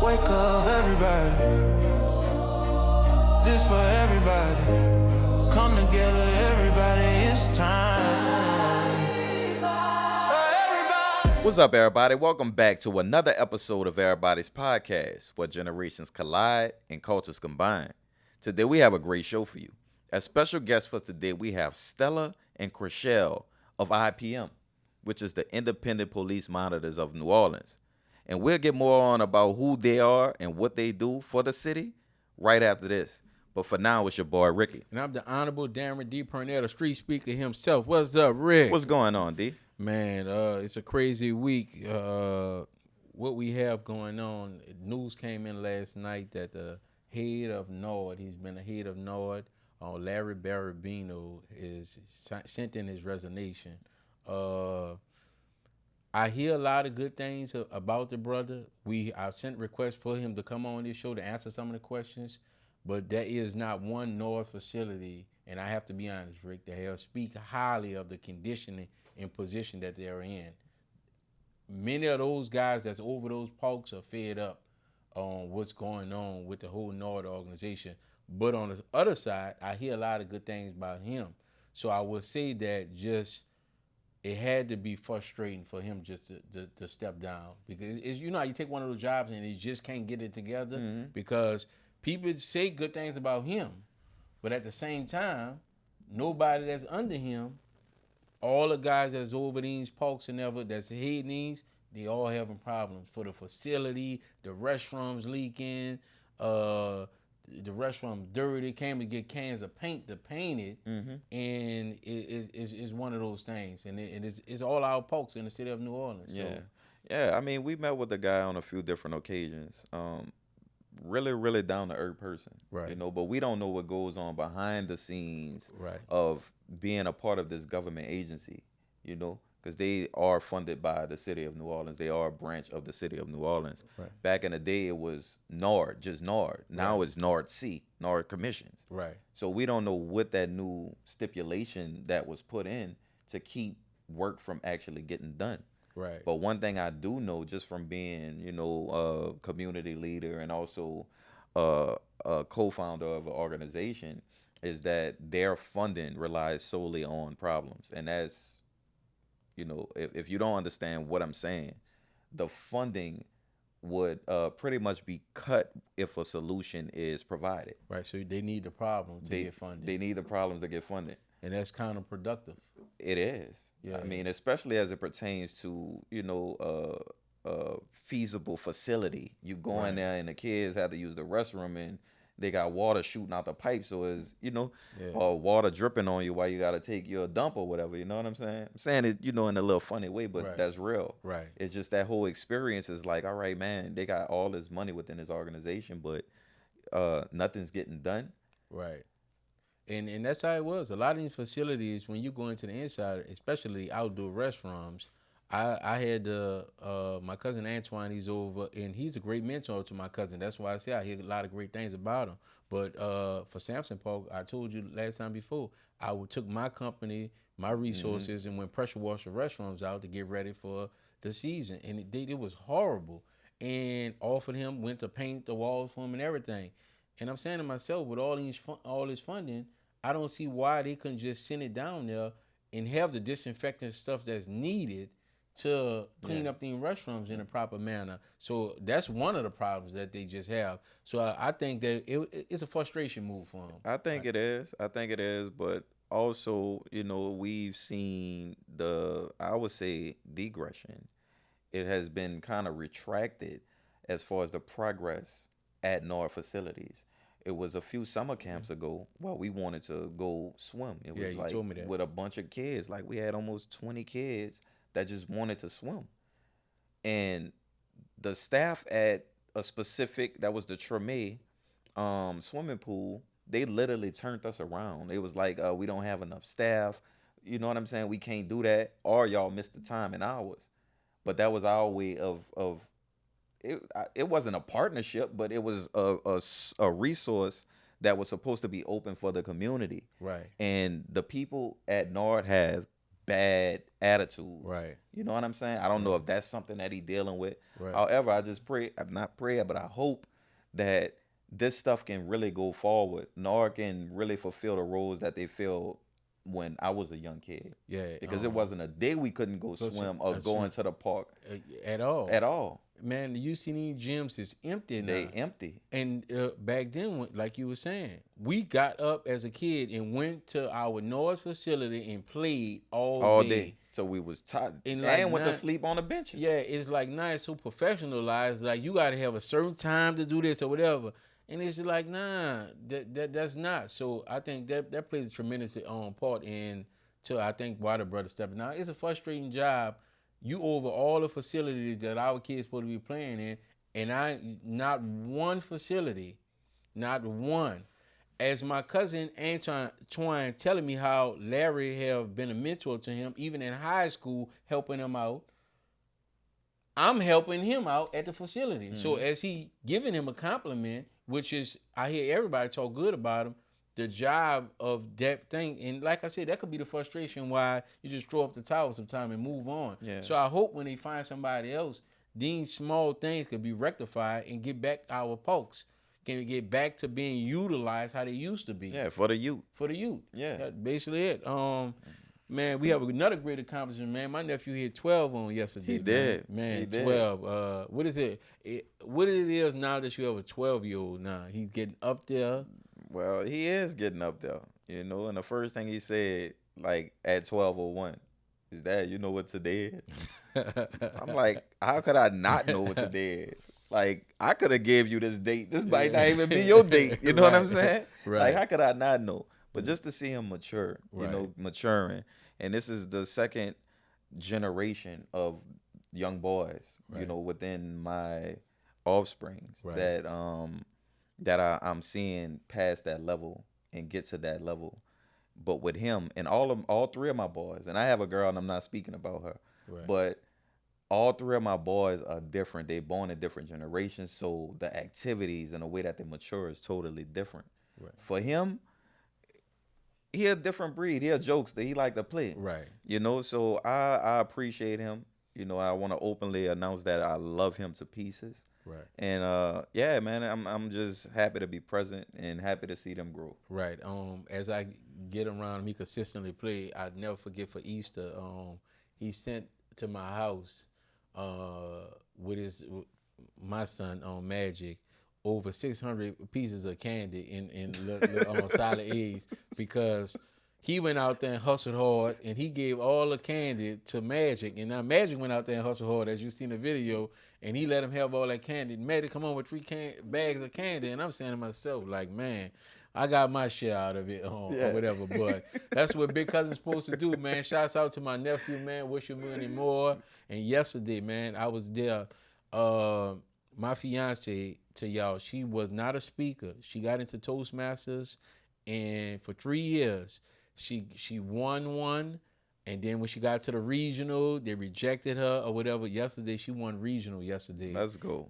Wake up, everybody. This for everybody. Come together, everybody. It's time for everybody. What's up, everybody? Welcome back to another episode of Erabody's podcast, where generations collide and cultures combine. Today, we have a great show for you. As special guests for today, we have Stella and Krischelle of OIPM, which is the Independent Police Monitors of New Orleans. And we'll get more on about who they are and what they do for the city right after this. But for now, it's your boy, Ricky. And I'm the Honorable Darren D. Purnell, the street speaker himself. What's up, Rick? What's going on, D? Man, it's a crazy week. What we have going on, news came in last night that the head of NORD, he's been the head of NORD, Larry Barabino, is sent in his resignation. I hear a lot of good things about the brother. I've sent requests for him to come on this show to answer some of the questions, but there is not one NORD facility, and I have to be honest, Rick, that have speak highly of the conditioning and position that they're in. Many of those guys that's over those parks are fed up on what's going on with the whole NORD organization. But on the other side, I hear a lot of good things about him. So I would say that it had to be frustrating for him just to step down, because you know how you take one of those jobs and you just can't get it together, because people say good things about him, but at the same time, nobody that's under him, all the guys that's over these parks and ever that's heading these, they all having problems for the facility, the restrooms leaking, the restroom dirty, came to get cans of paint to paint it, and it's one of those things, and it's all our parks in the city of New Orleans. So. Yeah. I mean, we met with the guy on a few different occasions. Really down to earth person, right? You know, but we don't know what goes on behind the scenes, right, of being a part of this government agency, you know. Because they are funded by the city of New Orleans. They are a branch of the city of New Orleans. Right. Back in the day, it was NORD, just NORD. Now it's NORD-C, NORD Commissions. Right. So we don't know what that new stipulation that was put in to keep work from actually getting done. Right. But one thing I do know, just from being, you know, a community leader and also a co-founder of an organization, is that their funding relies solely on problems. And that's, you know, if you don't understand what I'm saying, the funding would pretty much be cut if a solution is provided. Right. So they need the problem to get funded. They need the problems to get funded. And that's counterproductive. It is. Yeah. I mean, especially as it pertains to, you know, feasible facility. You go in there and the kids have to use the restroom and they got water shooting out the pipe, so it's, you know, water dripping on you while you got to take your dump or whatever, you know what I'm saying? I'm saying it, you know, in a little funny way, but that's real. Right. It's just that whole experience is like, all right, man, they got all this money within this organization, but nothing's getting done. Right. And that's how it was. A lot of these facilities, when you go into the inside, especially outdoor restrooms, I had my cousin Antoine, he's over, and he's a great mentor to my cousin. That's why I say I hear a lot of great things about him. But for Sampson Park, I told you last time before, I took my company, my resources, and went pressure wash the restrooms out to get ready for the season. And it was horrible. And offered him, went to paint the walls for him and everything. And I'm saying to myself, with all this funding, I don't see why they couldn't just send it down there and have the disinfectant stuff that's needed to clean up these restrooms in a proper manner. So that's one of the problems that they just have. So I think that it's a frustration move for them. I think it is. But also, you know, we've seen I would say, digression. It has been kind of retracted as far as the progress at NORD facilities. It was a few summer camps ago where we wanted to go swim. It was you told me that. With a bunch of kids. Like, we had almost 20 kids that just wanted to swim. And the staff at a specific, that was the Treme swimming pool, they literally turned us around. It was like, we don't have enough staff. You know what I'm saying? We can't do that. Or y'all missed the time and hours. But that was our way of it wasn't a partnership, but it was a resource that was supposed to be open for the community. Right. And the people at NORD have bad attitudes. Right. You know what I'm saying? I don't know if that's something that he dealing with. Right. However, I just pray, I'm not prayer, but I hope that this stuff can really go forward. Nor can really fulfill the roles that they feel when I was a young kid. Yeah. Because it wasn't a day we couldn't go swim or go into the park at all. at all. Man, the UCD gyms is empty now. They empty. And back then, like you were saying, we got up as a kid and went to our North facility and played all day. So we was tired and like went to sleep on the benches. Yeah, it's like now it's so professionalized. Like you got to have a certain time to do this or whatever. And it's just like, nah, that's not. So I think that plays a tremendous part in to I think why the brother stepping out. It's a frustrating job. You over all the facilities that our kids supposed to be playing in, and not one facility, not one. As my cousin Antoine telling me how Larry have been a mentor to him, even in high school, helping him out. I'm helping him out at the facility. Mm-hmm. So as he giving him a compliment, which is, I hear everybody talk good about him, the job of that thing. And like I said, that could be the frustration why you just throw up the towel sometime and move on. Yeah. So I hope when they find somebody else, these small things could be rectified and get back our folks. Can get back to being utilized how they used to be. Yeah, for the youth. For the youth. Yeah. That's basically it. Man, we have another great accomplishment, man. My nephew hit 12 on yesterday. He did. Man, he 12. Did. What is it? What it is now that you have a 12-year-old now? He's getting up there. Well, he is getting up there, you know. And the first thing he said, like at 12:01, is that you know what today is? I'm like, how could I not know what today is? Like, I could have gave you this date. This might not even be your date. You know what I'm saying? Right. Like, how could I not know? But just to see him mature, you know, maturing. And this is the second generation of young boys, you know, within my offsprings that I'm seeing past that level and get to that level. But with him and all three of my boys, and I have a girl and I'm not speaking about her, but all three of my boys are different. They're born in different generations, so the activities and the way that they mature is totally different. For him, he a different breed. He a jokester. He like to play. Right. You know, so I appreciate him. You know, I want to openly announce that I love him to pieces. Right. And yeah, man, I'm just happy to be present and happy to see them grow. Right. As I get around me consistently play, I never forget for Easter, he sent to my house with my son on Magic over 600 pieces of candy in solid A's because he went out there and hustled hard, and he gave all the candy to Magic. And now Magic went out there and hustled hard, as you seen the video, and he let him have all that candy. Magic come on with 3 bags of candy, and I'm saying to myself, like, man, I got my share out of it or whatever. But that's what Big Cousin's supposed to do, man. Shouts out to my nephew, man. Wish you many more. And yesterday, man, I was there. My fiance, to y'all, she was not a speaker. She got into Toastmasters, and for 3 years, she won one. And then when she got to the regional, they rejected her or whatever. Yesterday, she won regional yesterday. Let's go.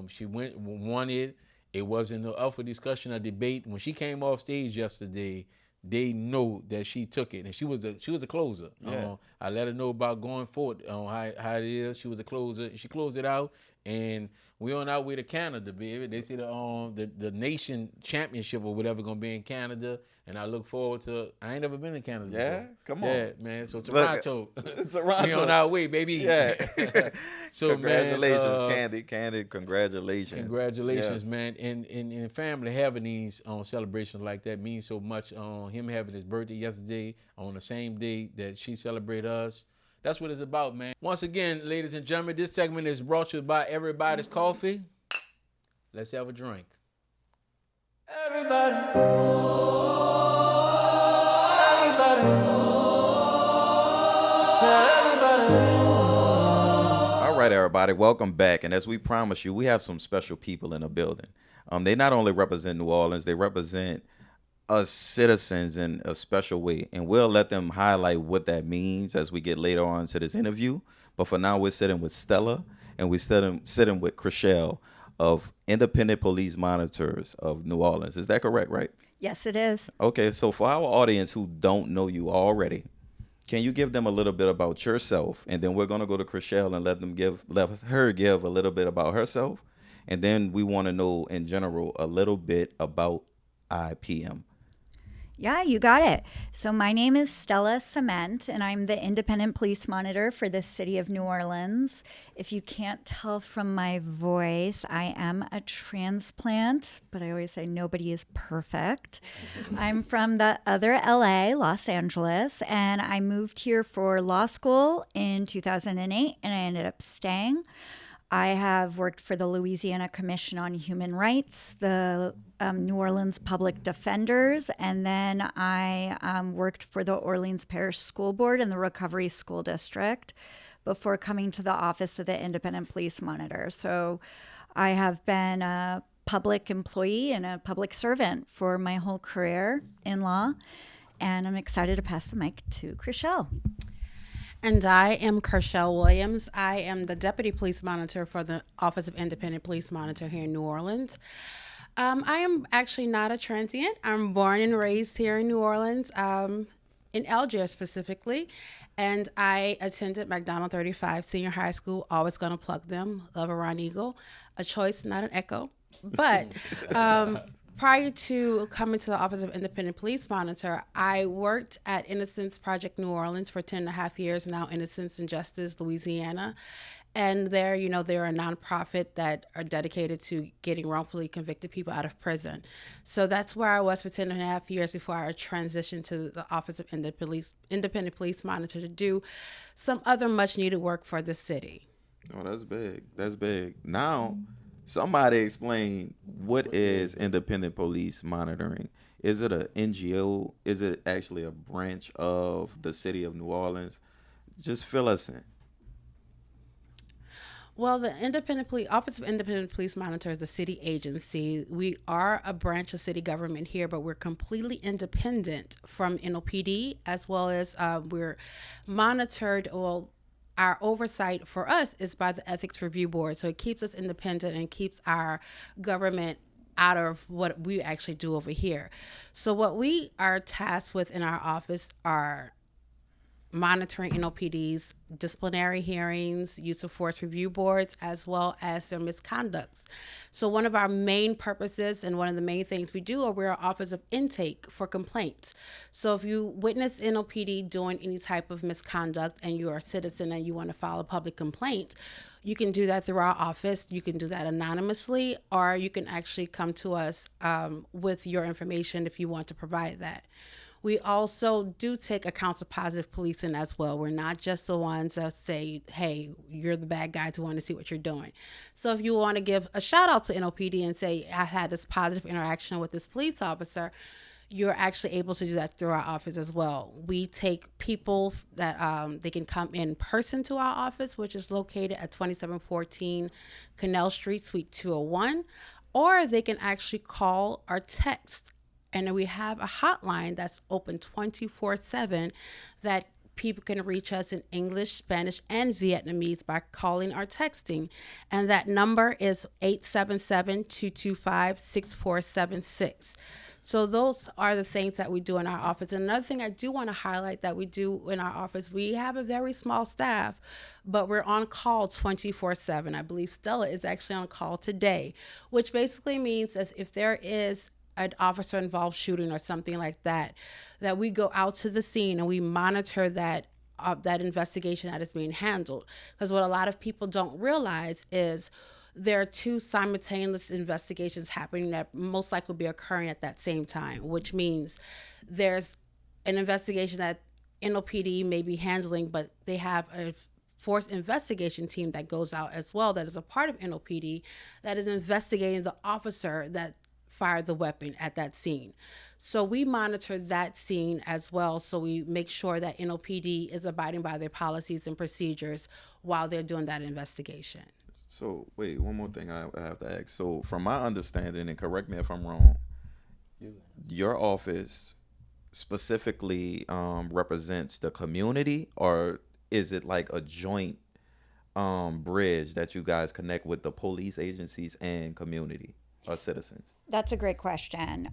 She won it. It wasn't up for discussion or debate. When she came off stage yesterday, they know that she took it, and she was the closer. Yeah. I let her know about going forward on how it is. She was the closer. She closed it out, and we on our way to Canada, baby. They say the nation championship or whatever gonna be in Canada, and I look forward to. I ain't never been in Canada. Yeah, before. come on. Yeah, man. So Toronto, Toronto, we on our way, baby. Yeah. So congratulations, man, Candy. Congratulations. Congratulations, man. And family having these celebrations like that means so much. Him having his birthday yesterday on the same day that she celebrated us. That's what it's about, man. Once again, ladies and gentlemen, this segment is brought to you by Everybody's Coffee. Let's have a drink. Everybody. Tell everybody. All right, everybody, welcome back. And as we promised you, we have some special people in the building. They not only represent New Orleans, they represent us citizens in a special way, and we'll let them highlight what that means as we get later on to this interview. But for now, we're sitting with Stella, and we're sitting with Krischelle of Independent Police Monitors of New Orleans. Is that correct, right? Yes, it is. Okay, so for our audience who don't know you already, Can you give them a little bit about yourself, and then we're gonna go to Krischelle and let her give a little bit about herself, and then we want to know in general a little bit about IPM. Yeah, you got it. So my name is Stella Cziment, and I'm the independent police monitor for the city of New Orleans. If you can't tell from my voice, I am a transplant, but I always say nobody is perfect. I'm from the other LA, Los Angeles, and I moved here for law school in 2008, and I ended up staying. I have worked for the Louisiana Commission on Human Rights, the New Orleans Public Defenders, and then I worked for the Orleans Parish School Board and the Recovery School District before coming to the office of the Independent Police Monitor. So I have been a public employee and a public servant for my whole career in law, and I'm excited to pass the mic to Krischelle. And I am Krischelle Williams. I am the Deputy Police Monitor for the Office of Independent Police Monitor here in New Orleans. I am actually not a transient. I'm born and raised here in New Orleans, in Algiers specifically. And I attended McDonald 35 Senior High School, always going to plug them, love a Ron Eagle, a choice, not an echo. But prior to coming to the Office of Independent Police Monitor, I worked at Innocence Project New Orleans for 10 and a half years, now Innocence and Justice Louisiana. And there, they're a nonprofit that are dedicated to getting wrongfully convicted people out of prison. So that's where I was for 10 and a half years before I transitioned to the Office of Independent Police Monitor to do some other much needed work for the city. Oh, that's big. That's big. Now, somebody explain, what is independent police monitoring? Is it an NGO? Is it actually a branch of the city of New Orleans? Just fill us in. Well, the Office of Independent Police Monitor is the city agency. We are a branch of city government here, but we're completely independent from NOPD, as well as we're monitored. Well, our oversight for us is by the Ethics Review Board. So it keeps us independent and keeps our government out of what we actually do over here. So what we are tasked with in our office are monitoring NOPD's disciplinary hearings, use of force review boards, as well as their misconducts. So one of our main purposes and one of the main things we do are we're an office of intake for complaints. So if you witness NOPD doing any type of misconduct and you're a citizen and you want to file a public complaint, you can do that through our office. You can do that anonymously, or you can actually come to us with your information if you want to provide that. We also do take accounts of positive policing as well. We're not just the ones that say, hey, you're the bad guys who want to see what you're doing. So if you want to give a shout out to NOPD and say, I had this positive interaction with this police officer, you're actually able to do that through our office as well. We take people that they can come in person to our office, which is located at 2714 Canal Street, Suite 201, or they can actually call or text. And we have a hotline that's open 24/7 that people can reach us in English, Spanish, and Vietnamese by calling or texting. And that number is 877-225-6476. So those are the things that we do in our office. And another thing I do want to highlight that we do in our office, we have a very small staff, but we're on call 24/7. I believe Stella is actually on call today, which basically means that if there is an officer involved shooting or something like that, that we go out to the scene and we monitor that investigation that is being handled. Because what a lot of people don't realize is there are two simultaneous investigations happening that most likely will be occurring at that same time, which means there's an investigation that NOPD may be handling, but they have a force investigation team that goes out as well that is a part of NOPD that is investigating the officer that fired the weapon at that scene. So we monitor that scene as well. So we make sure that NOPD is abiding by their policies and procedures while they're doing that investigation. So wait, one more thing I have to ask. So from my understanding, and correct me if I'm wrong, your office specifically represents the community, or is it like a joint bridge that you guys connect with the police agencies and community? Or citizens? That's a great question.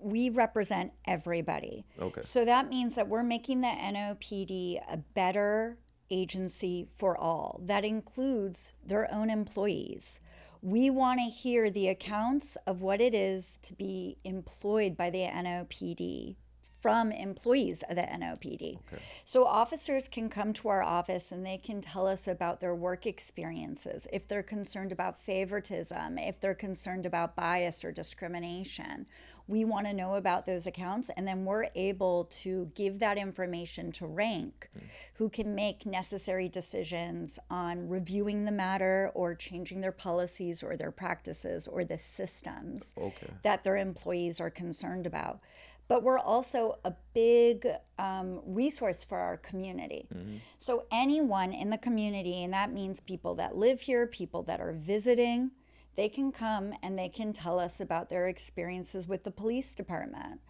We represent everybody. Okay. So that means that we're making the NOPD a better agency for all. That includes their own employees. We want to hear the accounts of what it is to be employed by the NOPD from employees of the NOPD. Okay. So officers can come to our office and they can tell us about their work experiences, if they're concerned about favoritism, if they're concerned about bias or discrimination. We want to know about those accounts, and then we're able to give that information to rank, who can make necessary decisions on reviewing the matter or changing their policies or their practices or the systems Okay. that their employees are concerned about. But we're also a big resource for our community. So anyone in the community, and that means people that live here, people that are visiting, they can come and they can tell us about their experiences with the police department.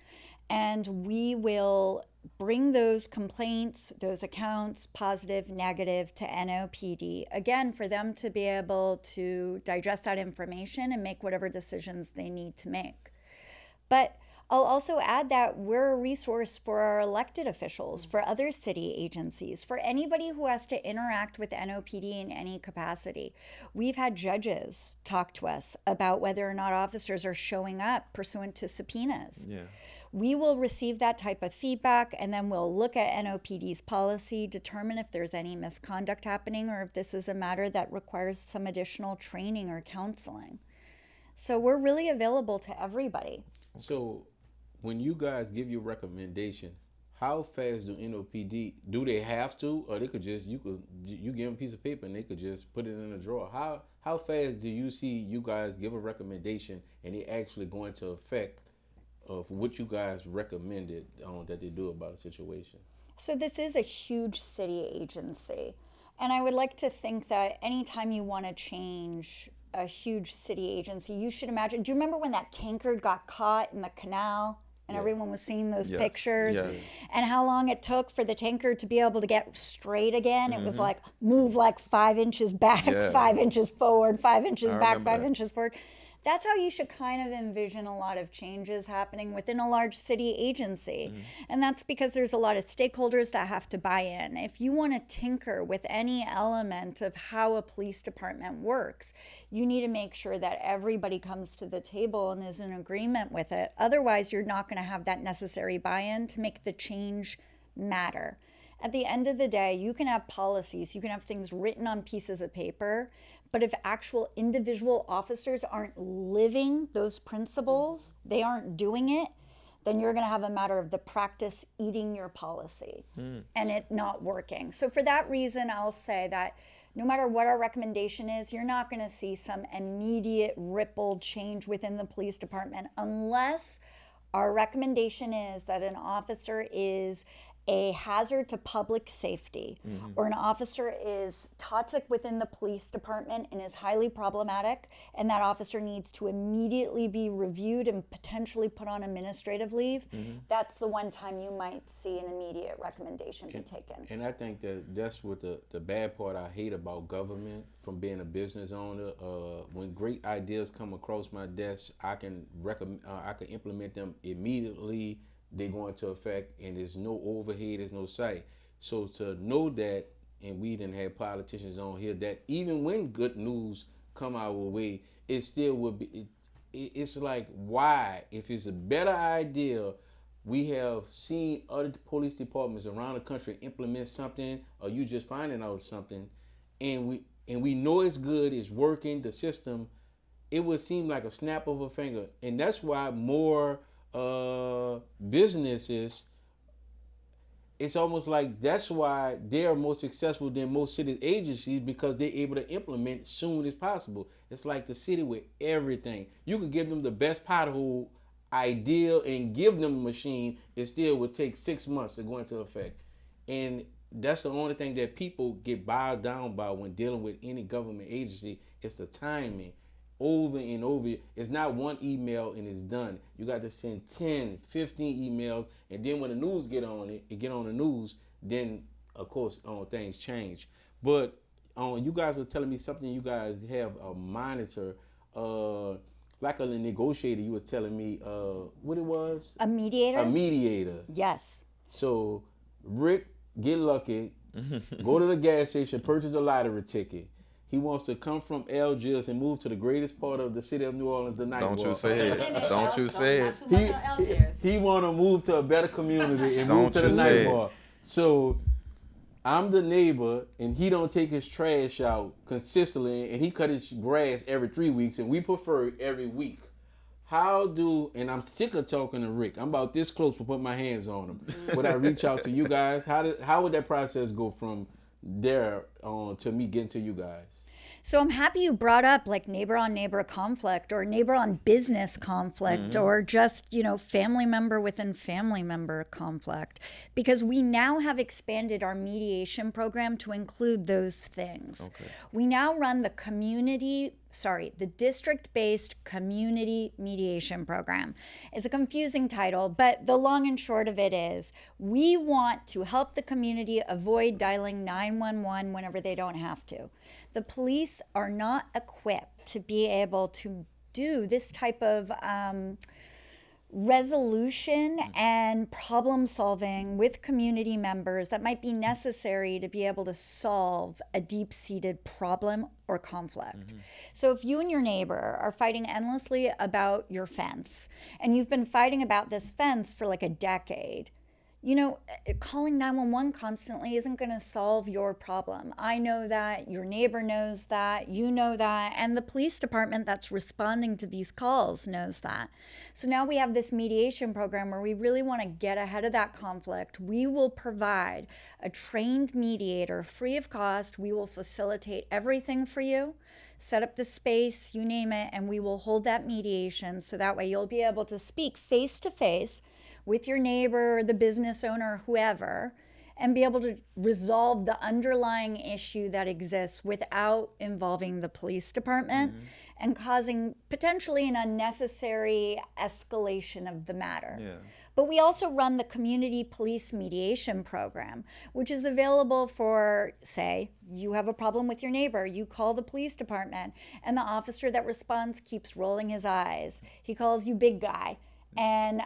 And we will bring those complaints, those accounts, positive, negative, to NOPD, again, for them to be able to digest that information and make whatever decisions they need to make. But I'll also add that we're a resource for our elected officials, for other city agencies, for anybody who has to interact with NOPD in any capacity. We've had judges talk to us about whether or not officers are showing up pursuant to subpoenas. Yeah. We will receive that type of feedback, and then we'll look at NOPD's policy, determine if there's any misconduct happening or if this is a matter that requires some additional training or counseling. So we're really available to everybody. So when you guys give your recommendation, how fast do NOPD, do they have to, or they could just, you give them a piece of paper and they could just put it in a drawer? How fast do you see you guys give a recommendation and it actually go into effect of what you guys recommended that they do about a situation? So this is a huge city agency. And I would like to think that anytime you want to change a huge city agency, you should imagine, do you remember when that tanker got caught in the canal? And everyone was seeing those pictures, and how long it took for the tanker to be able to get straight again. It was like, move like 5 inches back, 5 inches forward, 5 inches back, 5 inches forward. That's how you should kind of envision a lot of changes happening within a large city agency. And that's because there's a lot of stakeholders that have to buy in. If you want to tinker with any element of how a police department works, you need to make sure that everybody comes to the table and is in agreement with it. Otherwise, you're not going to have that necessary buy-in to make the change matter. At the end of the day, you can have policies, you can have things written on pieces of paper, but if actual individual officers aren't living those principles, they aren't doing it, then you're going to have a matter of the practice eating your policy and it not working. So for that reason, I'll say that no matter what our recommendation is, you're not going to see some immediate ripple change within the police department unless our recommendation is that an officer is a hazard to public safety, or an officer is toxic within the police department and is highly problematic, and that officer needs to immediately be reviewed and potentially put on administrative leave, that's the one time you might see an immediate recommendation be taken. And I think that's what the bad part I hate about government from being a business owner. When great ideas come across my desk, I can implement them immediately. They go into effect, and there's no overhead, there's no sight. So to know that, and we didn't have politicians on here, that even when good news come our way, it still would be, it's like, why? If it's a better idea, we have seen other police departments around the country implement something, or you just finding out something, and we know it's good, it's working, the system, it would seem like a snap of a finger. And that's why more businesses, it's almost like that's why they're more successful than most city agencies, because they're able to implement as soon as possible. It's like the city with everything. You could give them the best pothole idea and give them a machine, it still would take 6 months to go into effect. And that's the only thing that people get bogged down by when dealing with any government agency. It's the timing. Over and over. It's not one email and it's done. You got to send 10, 15 emails, and then when the news get on the news, then of course things change. But you guys were telling me something, you guys have a monitor. like a negotiator. You was telling me what it was. A mediator? A mediator. Yes. So Rick get lucky, go to the gas station, purchase a lottery ticket. He wants to come from Algiers and move to the greatest part of the city of New Orleans, the night. Don't you say it. Don't you say it. He want to move to a better community and Don't move to you the say night it. bar. So I'm the neighbor, and he don't take his trash out consistently, and he cut his grass every 3 weeks, and we prefer every week. And I'm sick of talking to Rick. I'm about this close to put my hands on him. Would I reach out to you guys? How would that process go from there to me getting to you guys? So I'm happy you brought up like neighbor on neighbor conflict or neighbor on business conflict or just, family member within family member conflict, because we now have expanded our mediation program to include those things. Okay. We now run the district-based community mediation program. It's a confusing title, but the long and short of it is we want to help the community avoid dialing 911 whenever they don't have to. The police are not equipped to be able to do this type of resolution and problem solving with community members that might be necessary to be able to solve a deep-seated problem or conflict. So if you and your neighbor are fighting endlessly about your fence, and you've been fighting about this fence for like a decade, calling 911 constantly isn't going to solve your problem. I know that, your neighbor knows that, you know that, and the police department that's responding to these calls knows that. So now we have this mediation program where we really want to get ahead of that conflict. We will provide a trained mediator free of cost. We will facilitate everything for you, set up the space, you name it, and we will hold that mediation so that way you'll be able to speak face to face with your neighbor, the business owner, whoever, and be able to resolve the underlying issue that exists without involving the police department and causing potentially an unnecessary escalation of the matter. Yeah. But we also run the community police mediation program, which is available for, say, you have a problem with your neighbor, you call the police department, and the officer that responds keeps rolling his eyes. He calls you big guy. And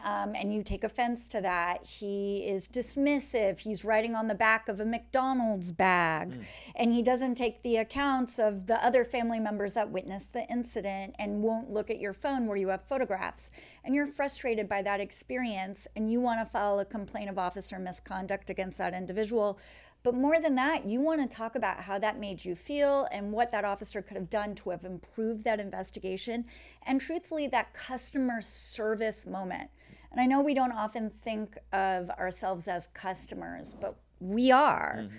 you take offense to that. He is dismissive. He's writing on the back of a McDonald's bag. And he doesn't take the accounts of the other family members that witnessed the incident and won't look at your phone where you have photographs. And you're frustrated by that experience and you want to file a complaint of officer misconduct against that individual. But more than that, you want to talk about how that made you feel and what that officer could have done to have improved that investigation. And truthfully, that customer service moment. And I know we don't often think of ourselves as customers, but we are.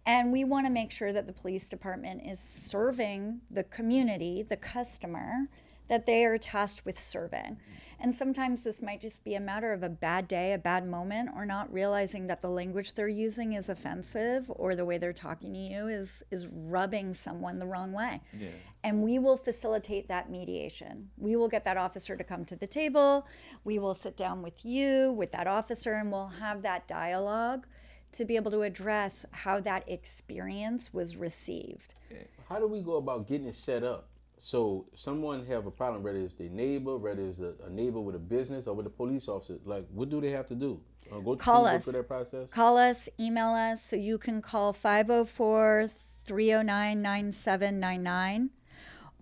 And we want to make sure that the police department is serving the community, the customer, that they are tasked with serving. And sometimes this might just be a matter of a bad day, a bad moment, or not realizing that the language they're using is offensive or the way they're talking to you is rubbing someone the wrong way. Yeah. And we will facilitate that mediation. We will get that officer to come to the table. We will sit down with you, with that officer, and we'll have that dialogue to be able to address how that experience was received. How do we go about getting it set up? So someone have a problem, whether it's their neighbor, whether it's a neighbor with a business or with a police officer, like what do they have to do? Call us. Go through that process? Call us, email us. So you can call 504-309-9799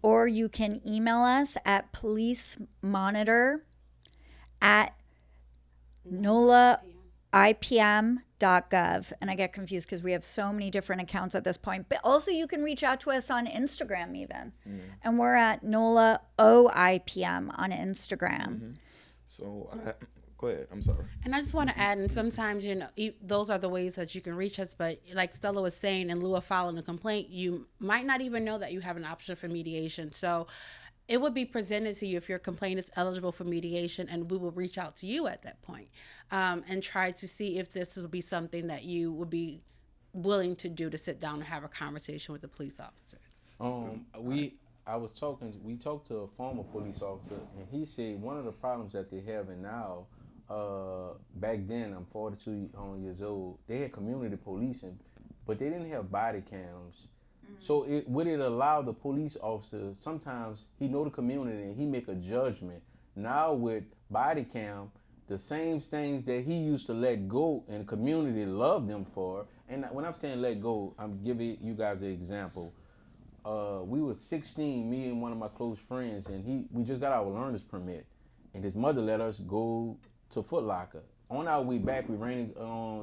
or you can email us at policemonitor@nolaipm.gov. And I get confused because we have so many different accounts at this point. But also you can reach out to us on Instagram even. And we're at NOLA OIPM on Instagram. So, go ahead. I'm sorry. And I just want to add, and sometimes, those are the ways that you can reach us. But like Stella was saying, in lieu of filing a complaint, you might not even know that you have an option for mediation. So it would be presented to you if your complaint is eligible for mediation, and we will reach out to you at that point and try to see if this will be something that you would be willing to do, to sit down and have a conversation with the police officer. We talked to a former police officer, and he said one of the problems that they have now, back then, I'm 42 years old, they had community policing, but they didn't have body cams So would it allow the police officer, sometimes he know the community and he make a judgment. Now with body cam, the same things that he used to let go and the community loved him for, and when I'm saying let go, I'm giving you guys an example. We were 16, me and one of my close friends, and we just got our learner's permit, and his mother let us go to Foot Locker. On our way back, we ran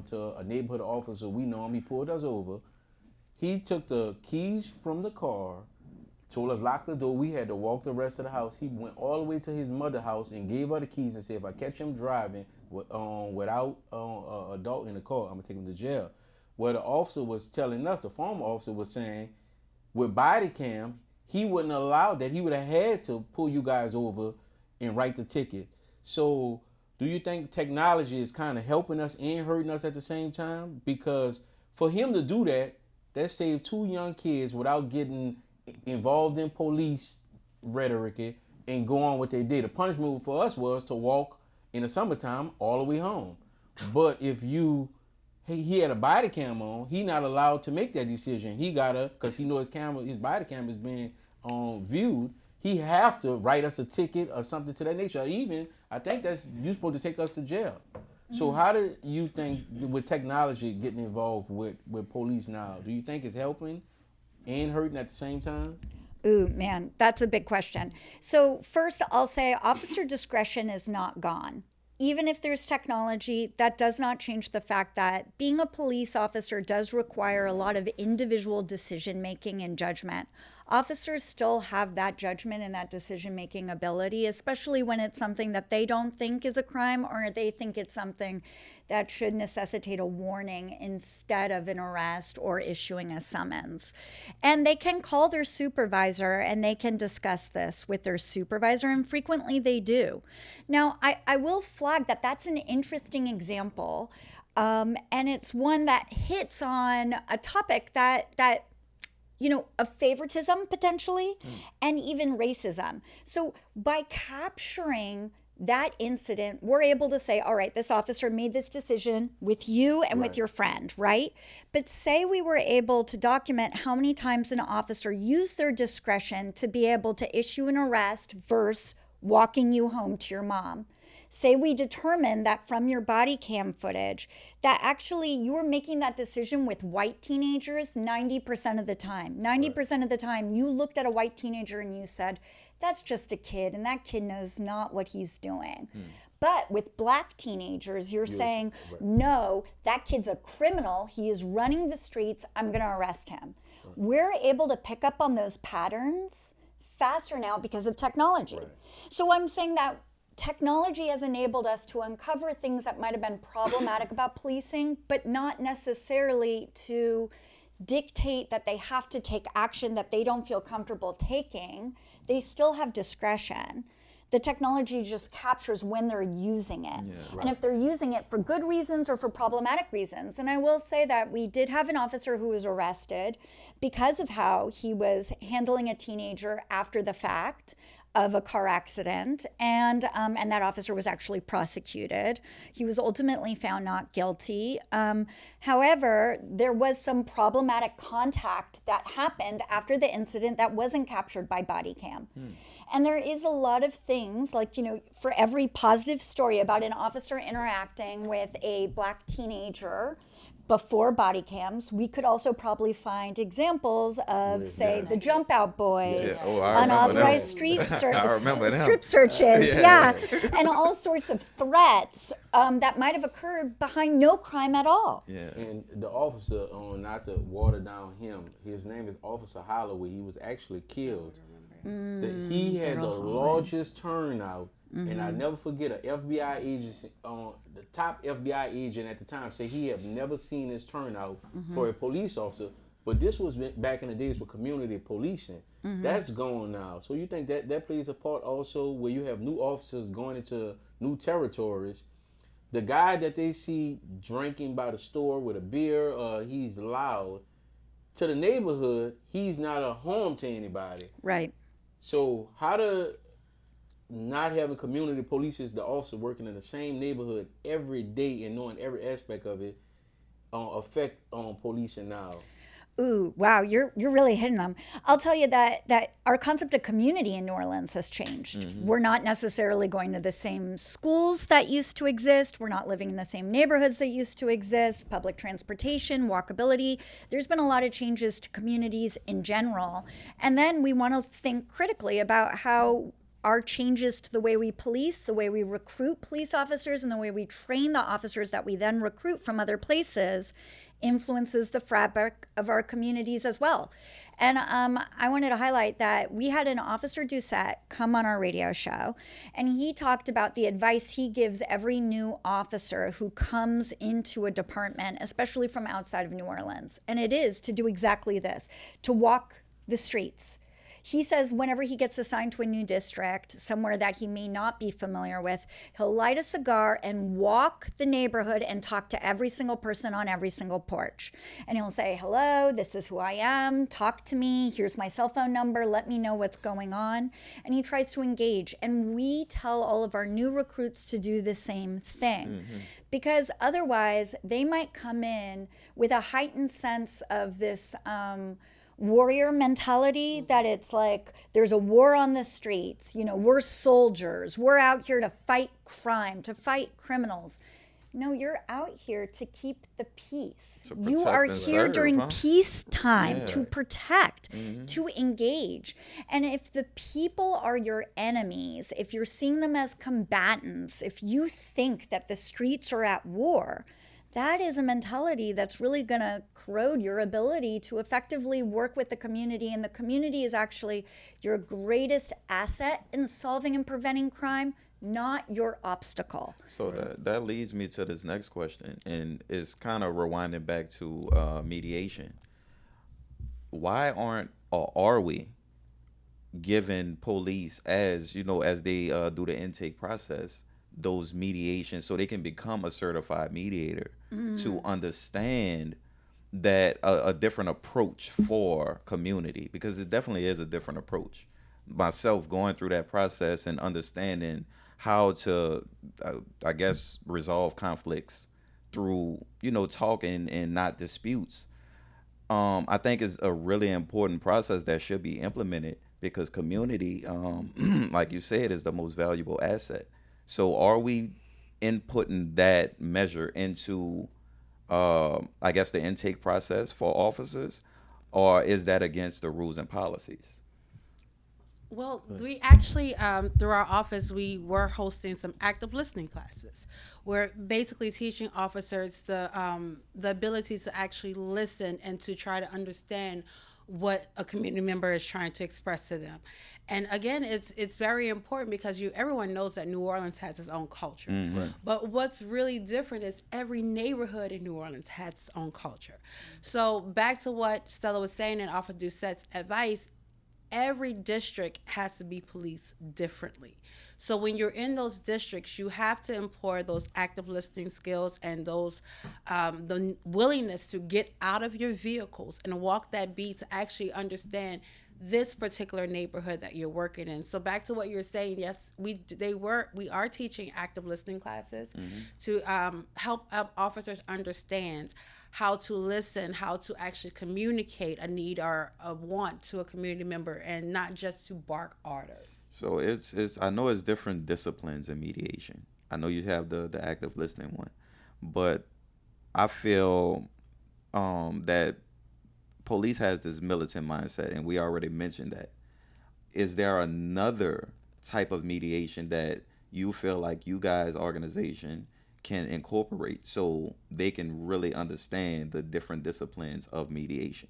to a neighborhood officer we know him. He pulled us over. He took the keys from the car, told us lock the door. We had to walk the rest of the house. He went all the way to his mother's house and gave her the keys and said, if I catch him driving without an adult in the car, I'm going to take him to jail. Well, the officer was telling us, the former officer was saying, with body cam, he wouldn't allow that. He would have had to pull you guys over and write the ticket. So do you think technology is kind of helping us and hurting us at the same time? Because for him to do that, that saved 2 young kids without getting involved in police rhetoric and go on what they did. The punishment for us was to walk in the summertime all the way home. But if he had a body cam on, he not allowed to make that decision. He gotta, because he know his body cam is being viewed, he have to write us a ticket or something to that nature. Even, I think you're supposed to take us to jail. So how do you think, with technology getting involved with police now, do you think it's helping and hurting at the same time? Ooh, man, that's a big question. So first, I'll say officer discretion is not gone. Even if there's technology, that does not change the fact that being a police officer does require a lot of individual decision-making and judgment. Officers still have that judgment and that decision-making ability, especially when it's something that they don't think is a crime or they think it's something that should necessitate a warning instead of an arrest or issuing a summons. And they can call their supervisor and they can discuss this with their supervisor, and frequently they do. Now, I will flag that that's an interesting example, and it's one that hits on a topic that of favoritism potentially, and even racism. So by capturing that incident, we're able to say, all right, this officer made this decision with you and with your friend, right? But say we were able to document how many times an officer used their discretion to be able to issue an arrest versus walking you home to your mom. Say we determine that from your body cam footage that actually you were making that decision with white teenagers 90% of the time. 90% of the time you looked at a white teenager and you said, that's just a kid and that kid knows not what he's doing. But with black teenagers, you're saying, no, that kid's a criminal. He is running the streets. I'm going to arrest him. We're able to pick up on those patterns faster now because of technology. So I'm saying that technology has enabled us to uncover things that might have been problematic about policing, but not necessarily to dictate that they have to take action that they don't feel comfortable taking. They still have discretion. The technology just captures when they're using it. And if they're using it for good reasons or for problematic reasons. And I will say that we did have an officer who was arrested because of how he was handling a teenager after the fact of a car accident, and that officer was actually prosecuted. He was ultimately found not guilty. However, there was some problematic contact that happened after the incident that wasn't captured by body cam. And there is a lot of things, like, for every positive story about an officer interacting with a black teenager before body cams, we could also probably find examples of, say, the jump out boys, unauthorized strip searches, and all sorts of threats that might have occurred behind no crime at all. And the officer, not to water down him, his name is Officer Holloway. He was actually killed. He had the largest turnout. And I never forget an FBI agent, the top FBI agent at the time said he had never seen this turnout for a police officer. But this was back in the days with community policing. That's gone now. So you think that plays a part also, where you have new officers going into new territories. The guy that they see drinking by the store with a beer, he's loud. To the neighborhood, he's not a harm to anybody. Right. So how to not having community police is the officer working in the same neighborhood every day and knowing every aspect of it affect policing now? Ooh, wow, you're really hitting them. I'll tell you that our concept of community in New Orleans has changed. We're not necessarily going to the same schools that used to exist. We're not living in the same neighborhoods that used to exist. Public transportation, walkability. There's been a lot of changes to communities in general. And then we want to think critically about how our changes to the way we police, the way we recruit police officers, and the way we train the officers that we then recruit from other places influences the fabric of our communities as well. And I wanted to highlight that we had an Officer Doucette come on our radio show, and he talked about the advice he gives every new officer who comes into a department, especially from outside of New Orleans. And it is to do exactly this, to walk the streets. He says whenever he gets assigned to a new district, somewhere that he may not be familiar with, he'll light a cigar and walk the neighborhood and talk to every single person on every single porch. And he'll say, hello, this is who I am, talk to me, here's my cell phone number, let me know what's going on. And he tries to engage. And we tell all of our new recruits to do the same thing. Because otherwise, they might come in with a heightened sense of this warrior mentality, that it's like there's a war on the streets, we're soldiers, we're out here to fight crime, to fight criminals. No, you're out here to keep the peace. You are here during peacetime to protect, to engage. And if the people are your enemies, if you're seeing them as combatants, if you think that the streets are at war, that is a mentality that's really going to corrode your ability to effectively work with the community. And the community is actually your greatest asset in solving and preventing crime, not your obstacle. So that leads me to this next question, and it's kind of rewinding back to mediation. Why aren't, or are we, giving police, as they do the intake process, those mediations so they can become a certified mediator, to understand that a different approach for community, because it definitely is a different approach. Myself going through that process and understanding how to, I guess, resolve conflicts through, talking and not disputes. I think is a really important process that should be implemented, because community, like you said, is the most valuable asset. So are we inputting that measure into, I guess, the intake process for officers, or is that against the rules and policies? Well, we actually, through our office, we were hosting some active listening classes. We're basically teaching officers the ability to actually listen and to try to understand what a community member is trying to express to them. And again, it's very important, because everyone knows that New Orleans has its own culture. Right. But what's really different is every neighborhood in New Orleans has its own culture. So back to what Stella was saying and Officer Doucette's advice, every district has to be policed differently. So when you're in those districts, you have to employ those active listening skills and those the willingness to get out of your vehicles and walk that beat to actually understand this particular neighborhood that you're working in. So back to what you're saying, yes, we are teaching active listening classes to help officers understand how to listen, how to actually communicate a need or a want to a community member, and not just to bark orders. So it's I know it's different disciplines in mediation. I know you have the active listening one, but I feel that police has this militant mindset, and we already mentioned that. Is there another type of mediation that you feel like you guys, organization, can incorporate so they can really understand the different disciplines of mediation?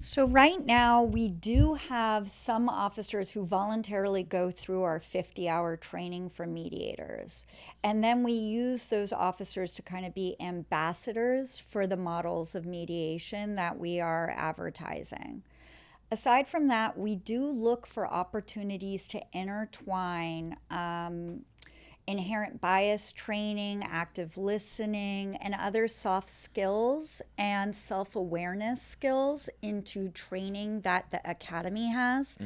So right now, we do have some officers who voluntarily go through our 50-hour training for mediators. And then we use those officers to kind of be ambassadors for the models of mediation that we are advertising. Aside from that, we do look for opportunities to intertwine inherent bias training, active listening, and other soft skills and self-awareness skills into training that the Academy has.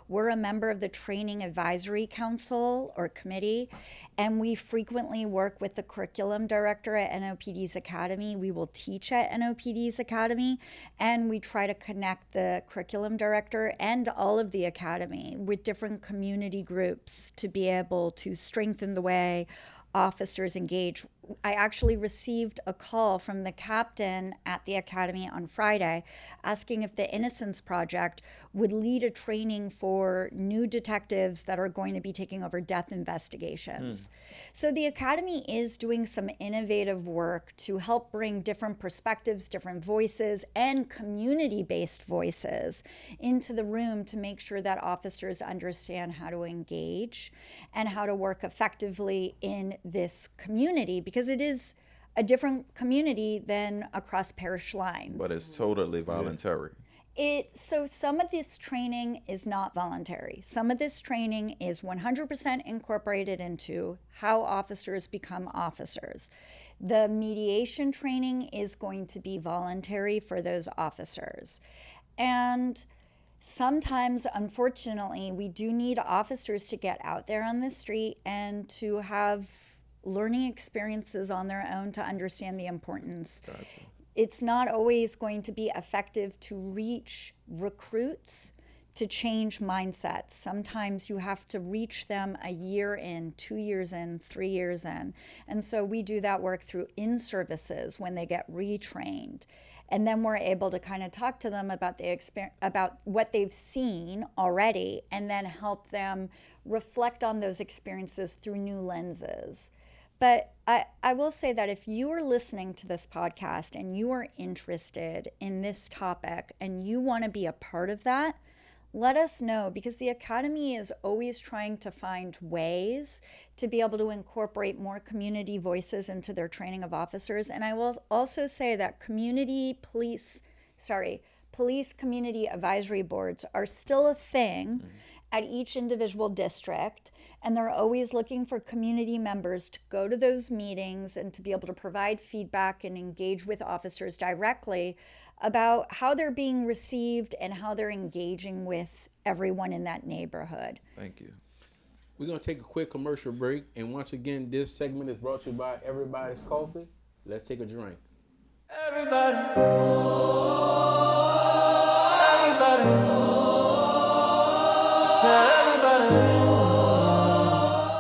We're a member of the Training Advisory Council or Committee, and we frequently work with the curriculum director at NOPD's Academy. We will teach at NOPD's Academy, and we try to connect the curriculum director and all of the Academy with different community groups to be able to strengthen the way officers engage. I actually received a call from the captain at the Academy on Friday asking if the Innocence Project would lead a training for new detectives that are going to be taking over death investigations. So the Academy is doing some innovative work to help bring different perspectives, different voices, and community-based voices into the room to make sure that officers understand how to engage and how to work effectively in this community, because it is a different community than across parish lines. But it's totally voluntary. So some of this training is not voluntary. Some of this training is 100% incorporated into how officers become officers. The mediation training is going to be voluntary for those officers. And sometimes, unfortunately, we do need officers to get out there on the street and to have learning experiences on their own to understand the importance. Gotcha. It's not always going to be effective to reach recruits to change mindsets. Sometimes you have to reach them a year in, 2 years in, 3 years in. And so we do that work through in-services when they get retrained. And then we're able to kind of talk to them about about what they've seen already, and then help them reflect on those experiences through new lenses. But I will say that if you are listening to this podcast and you are interested in this topic and you want to be a part of that, let us know, because the Academy is always trying to find ways to be able to incorporate more community voices into their training of officers. And I will also say that police community advisory boards are still a thing at each individual district, and they're always looking for community members to go to those meetings and to be able to provide feedback and engage with officers directly about how they're being received and how they're engaging with everyone in that neighborhood. Thank you. We're going to take a quick commercial break, and once again, this segment is brought to you by Everybody's Coffee. Let's take a drink. Everybody, everybody, tell everybody.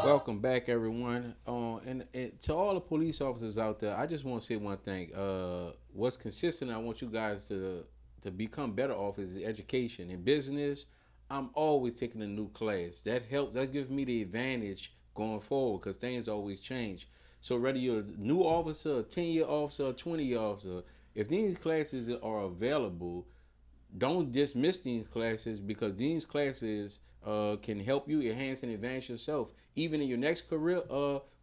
Welcome back, everyone. And to all the police officers out there, I just want to say one thing. What's consistent, I want you guys to become better officers, is education. In business, I'm always taking a new class. That helps. That gives me the advantage going forward, because things always change. So whether you're a new officer, a 10-year officer, a 20-year officer, if these classes are available, don't dismiss these classes, because these classes can help you enhance and advance yourself. Even in your next career,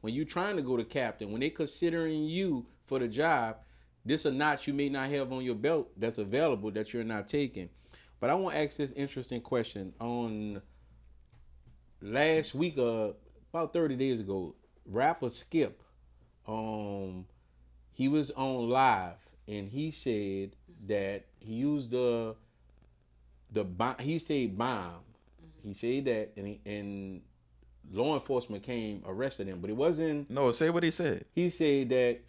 when you're trying to go to captain, when they're considering you for the job, this a notch you may not have on your belt that's available that you're not taking. But I want to ask this interesting question. On last week, about 30 days ago, rapper Skip, he was on live, and he said that he used the bomb. He said bomb. He said that, and law enforcement came, arrested him, but it wasn't. No, say what he said. He said that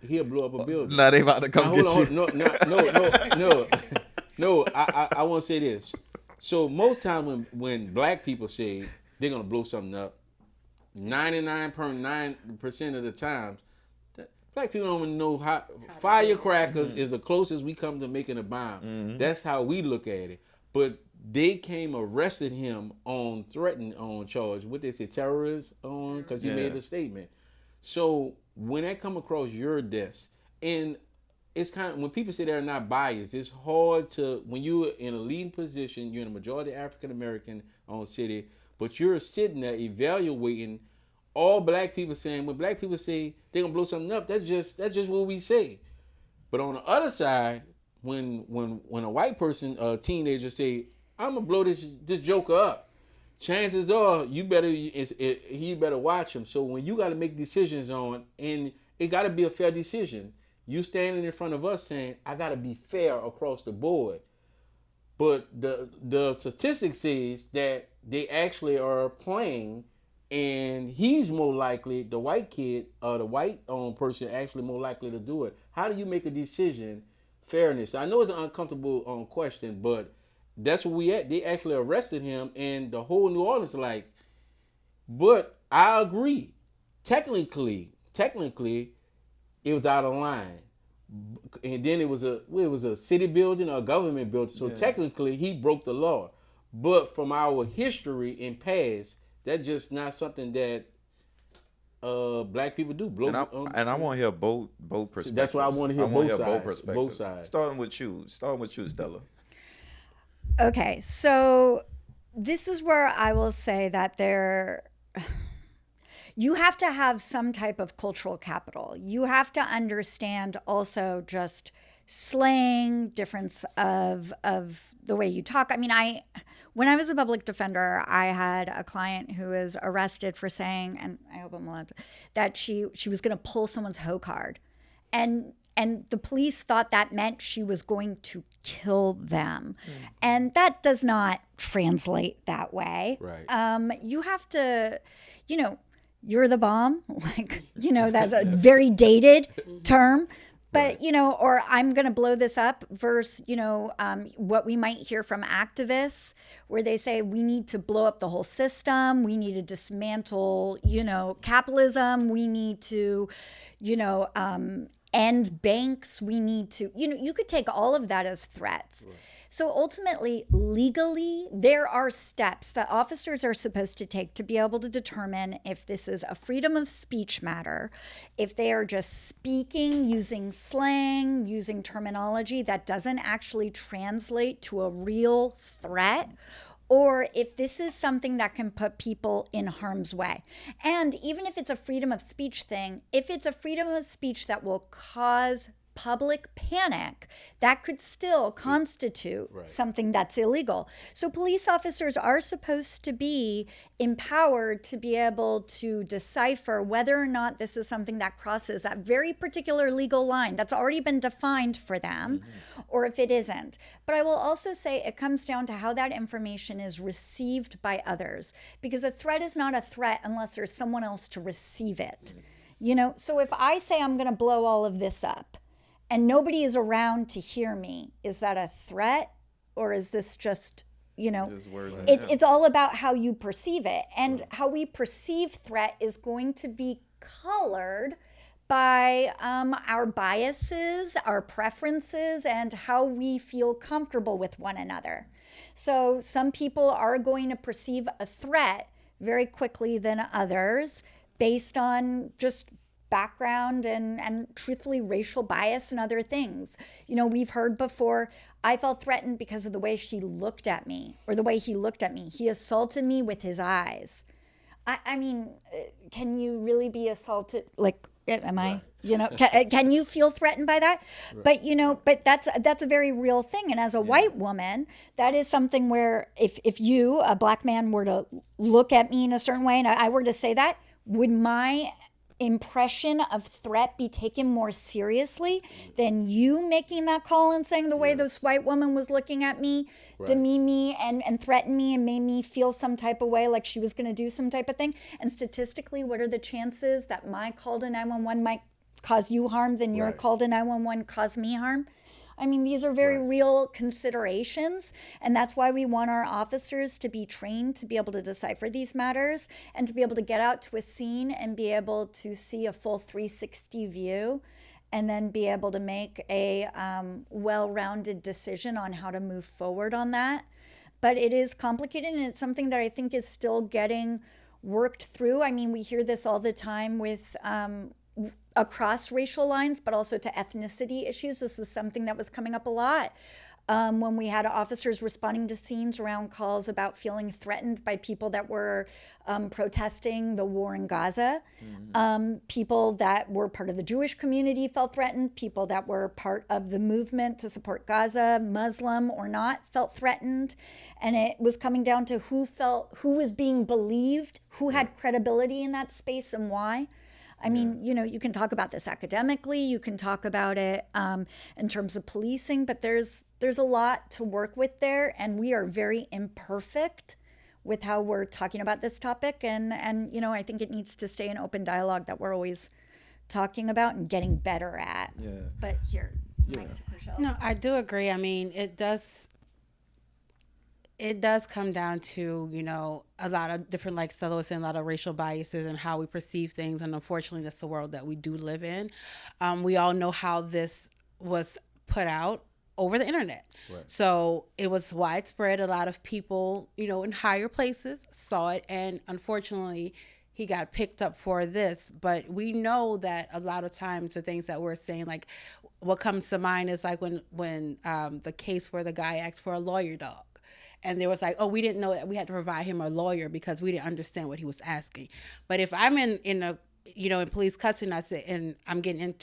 he'll blow up a building. Now they about to come get you. No. I want to say this. So most times when black people say they're gonna blow something up, 99.9% of the times, black people don't even know how firecrackers is the closest we come to making a bomb. That's how we look at it. But they came, arrested him on charge. What they say, terrorist because he made a statement. So when that come across your desk, and it's kind of, when people say they're not biased, it's hard to, when you're in a leading position, you're in a majority African American city, but you're sitting there evaluating all black people saying, when black people say they're gonna blow something up, that's just what we say. But on the other side, when a white person, a teenager say, I'm gonna blow this joker up, chances are you better watch him. So when you got to make decisions on, and it got to be a fair decision. You standing in front of us saying, I got to be fair across the board. But the statistic says that they actually are playing, and he's more likely, the white kid or the white person actually more likely to do it. How do you make a decision? Fairness. I know it's an uncomfortable question, but that's where we at. They actually arrested him, and the whole New Orleans like. But I agree. Technically, it was out of line. And then it was a city building or a government building. So technically, he broke the law. But from our history in past, that's just not something that black people do. And I want to hear both perspectives. That's why I want to hear both sides. Both sides. Starting with you, Stella. Okay, so this is where I will say that you have to have some type of cultural capital. You have to understand also just slang, difference of the way you talk. I mean, when I was a public defender, I had a client who was arrested for saying, and I hope I'm allowed to, that she was going to pull someone's hoe card. And the police thought that meant she was going to kill them. And that does not translate that way. Right. You have to, you're the bomb. Like, that's a very dated term. But, or I'm going to blow this up versus, what we might hear from activists where they say we need to blow up the whole system. We need to dismantle, capitalism. We need to, end banks. We need to, you could take all of that as threats. Right. So ultimately, legally, there are steps that officers are supposed to take to be able to determine if this is a freedom of speech matter, if they are just speaking, using slang, using terminology that doesn't actually translate to a real threat, or if this is something that can put people in harm's way. And even if it's a freedom of speech thing, if it's a freedom of speech that will cause public panic, that could still constitute something that's illegal. So police officers are supposed to be empowered to be able to decipher whether or not this is something that crosses that very particular legal line that's already been defined for them, or if it isn't. But I will also say it comes down to how that information is received by others, because a threat is not a threat unless there's someone else to receive it. So if I say I'm going to blow all of this up, and nobody is around to hear me, is that a threat, or is this just, it's all about how you perceive it. And how we perceive threat is going to be colored by our biases, our preferences, and how we feel comfortable with one another. So some people are going to perceive a threat very quickly than others based on just background and truthfully racial bias and other things. We've heard before, I felt threatened because of the way she looked at me or the way he looked at me. He assaulted me with his eyes. I mean, can you really be assaulted? Like, am I, can you feel threatened by that? Right. But that's a very real thing. And as a white woman, that is something where if you, a black man, were to look at me in a certain way and I were to say that, would my impression of threat be taken more seriously than you making that call and saying the way this white woman was looking at me, demean me and threaten me and made me feel some type of way, like she was going to do some type of thing? And statistically, what are the chances that my call to 911 might cause you harm than your call to 911 cause me harm? I mean, these are very real considerations, and that's why we want our officers to be trained to be able to decipher these matters and to be able to get out to a scene and be able to see a full 360 view and then be able to make a well-rounded decision on how to move forward on that. But it is complicated, and it's something that I think is still getting worked through. I mean, we hear this all the time with across racial lines, but also to ethnicity issues. This is something that was coming up a lot when we had officers responding to scenes around calls about feeling threatened by people that were protesting the war in Gaza. People that were part of the Jewish community felt threatened. People that were part of the movement to support Gaza, Muslim or not, felt threatened. And it was coming down to who was being believed, who had credibility in that space and why. I mean, you can talk about this academically, you can talk about it in terms of policing, but there's a lot to work with there, and we are very imperfect with how we're talking about this topic, and I think it needs to stay an open dialogue that we're always talking about and getting better at. Yeah. But here, Mike to Krischelle. No, I do agree. I mean, it does come down to, a lot of different, like Stella was saying, a lot of racial biases and how we perceive things. And unfortunately, that's the world that we do live in. We all know how this was put out over the internet. Right. So it was widespread. A lot of people, in higher places saw it. And unfortunately, he got picked up for this. But we know that a lot of times the things that we're saying, like what comes to mind is like when the case where the guy asked for a lawyer dog. And there was like, oh, we didn't know that we had to provide him a lawyer because we didn't understand what he was asking. But if I'm in police custody, and I say, and I'm getting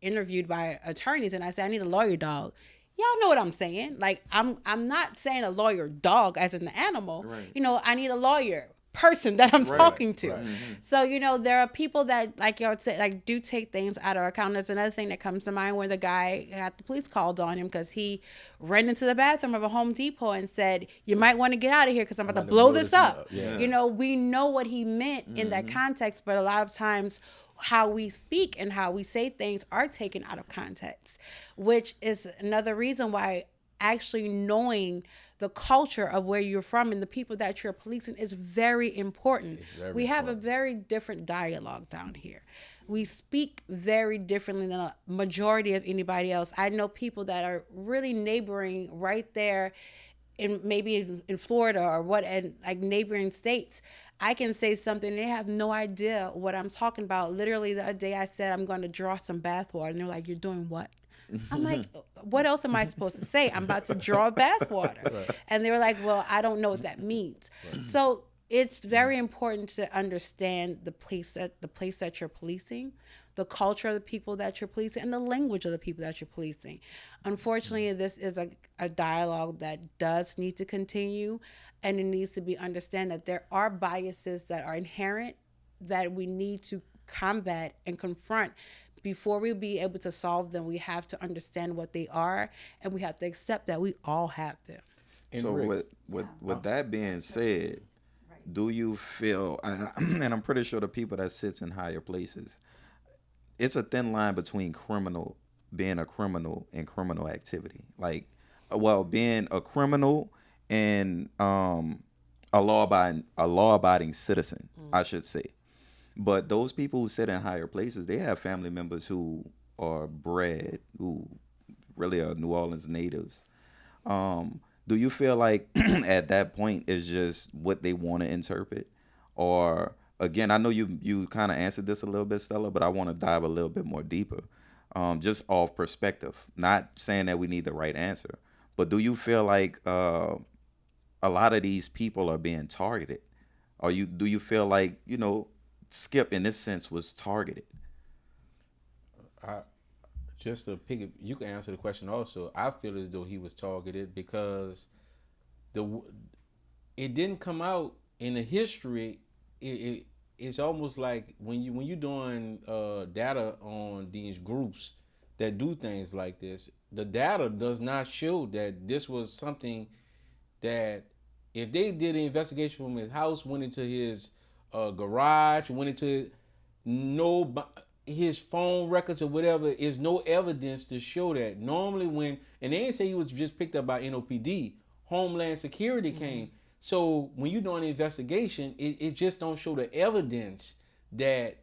interviewed by attorneys, and I say I need a lawyer dog, y'all know what I'm saying. Like I'm not saying a lawyer dog as in the animal. Right. I need a lawyer person that I'm talking to. Right. Mm-hmm. So, there are people that, like y'all said, like do take things out of account. There's another thing that comes to mind where the guy got the police called on him because he ran into the bathroom of a Home Depot and said, you might want to get out of here because I'm about to blow this up. Yeah. We know what he meant in that context, but a lot of times how we speak and how we say things are taken out of context, which is another reason why actually knowing the culture of where you're from and the people that you're policing is very important. We have a very different dialogue down here. We speak very differently than a majority of anybody else. I know people that are really neighboring right there maybe in Florida or and like neighboring states. I can say something and they have no idea what I'm talking about. Literally the other day I said I'm going to draw some bath water and they're like, you're doing what? I'm like, what else am I supposed to say? I'm about to draw bath water. Right. And they were like, well, I don't know what that means. Right. So it's very important to understand the place that you're policing, the culture of the people that you're policing, and the language of the people that you're policing. Unfortunately, this is a dialogue that does need to continue, and it needs to be understand that there are biases that are inherent that we need to combat and confront. Before we be able to solve them, we have to understand what they are, and we have to accept that we all have them. So with that being said, do you feel, and I'm pretty sure the people that sits in higher places, it's a thin line between being a criminal and criminal activity. Like, being a criminal and a law-abiding citizen, I should say. But those people who sit in higher places, they have family members who are bred, who really are New Orleans natives. Do you feel like at that point it's just what they want to interpret? Or, again, I know you kind of answered this a little bit, Stella, but I want to dive a little bit more deeper, just off perspective. Not saying that we need the right answer, but do you feel like a lot of these people are being targeted? Or do you feel like, Skip, in this sense, was targeted? Just to pick it, you can answer the question also. I feel as though he was targeted because it didn't come out in the history. It's almost like when you're doing data on these groups that do things like this, the data does not show that this was something that if they did an investigation from his house, went into his garage, went into his phone records or whatever, is no evidence to show that. Normally and they didn't say he was just picked up by NOPD, Homeland Security came. So when you're doing an investigation, it just don't show the evidence that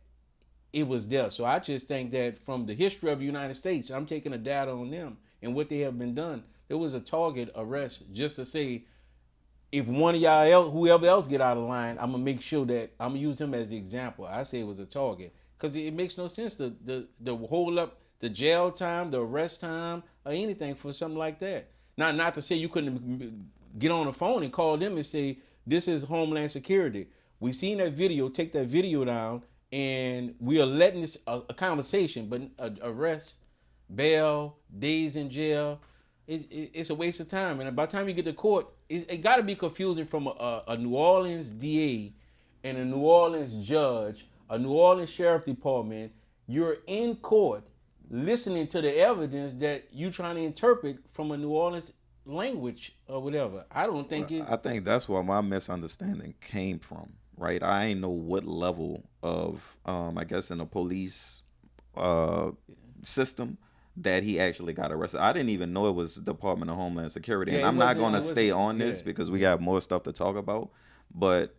it was there. So I just think that from the history of the United States, I'm taking the data on them and what they have been done. There was a target arrest just to say, if one of y'all whoever else get out of line, I'm gonna make sure that I'm gonna use him as the example. I say it was a target because it makes no sense to hold up the jail time, the arrest time, or anything for something like that. Not to say you couldn't get on the phone and call them and say, this is Homeland Security. We seen that video, take that video down, and we are letting this a conversation, but arrest, bail, days in jail, it's a waste of time. And by the time you get to court, it got to be confusing from a New Orleans DA and a New Orleans judge, a New Orleans Sheriff Department. You're in court listening to the evidence that you trying to interpret from a New Orleans language or whatever. I don't think I think that's where my misunderstanding came from, right? I ain't know what level of, I guess, in the police system that he actually got arrested. I didn't even know it was Department of Homeland Security. And I'm not going to stay on this because we got more stuff to talk about. But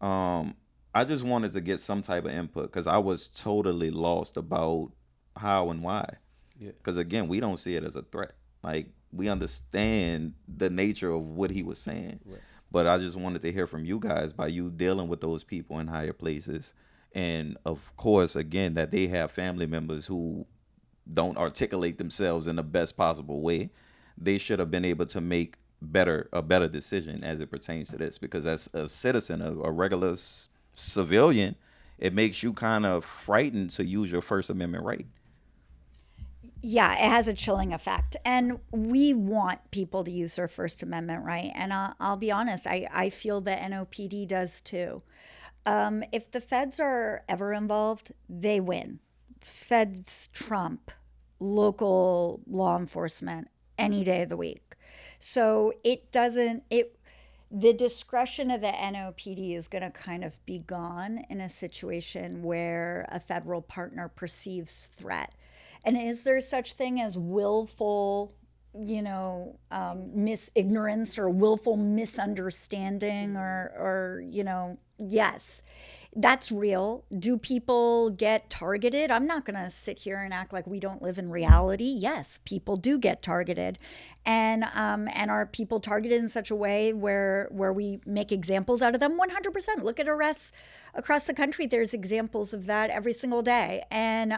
I just wanted to get some type of input because I was totally lost about how and why. Because, again, we don't see it as a threat. Like, we understand the nature of what he was saying. Right. But I just wanted to hear from you guys by you dealing with those people in higher places. And, of course, again, that they have family members who don't articulate themselves in the best possible way. They should have been able to make a better decision as it pertains to this. Because as a citizen, a regular civilian, it makes you kind of frightened to use your First Amendment right. Yeah, it has a chilling effect. And we want people to use their First Amendment right. And I'll be honest, I feel that NOPD does too. If the feds are ever involved, they win. Feds trump local law enforcement any day of the week. So the discretion of the NOPD is going to kind of be gone in a situation where a federal partner perceives threat. And is there such thing as willful, ignorance or willful misunderstanding or yes, that's real. Do people get targeted? I'm not going to sit here and act like we don't live in reality. Yes, people do get targeted. And are people targeted in such a way where we make examples out of them? 100%. Look at arrests across the country. There's examples of that every single day. And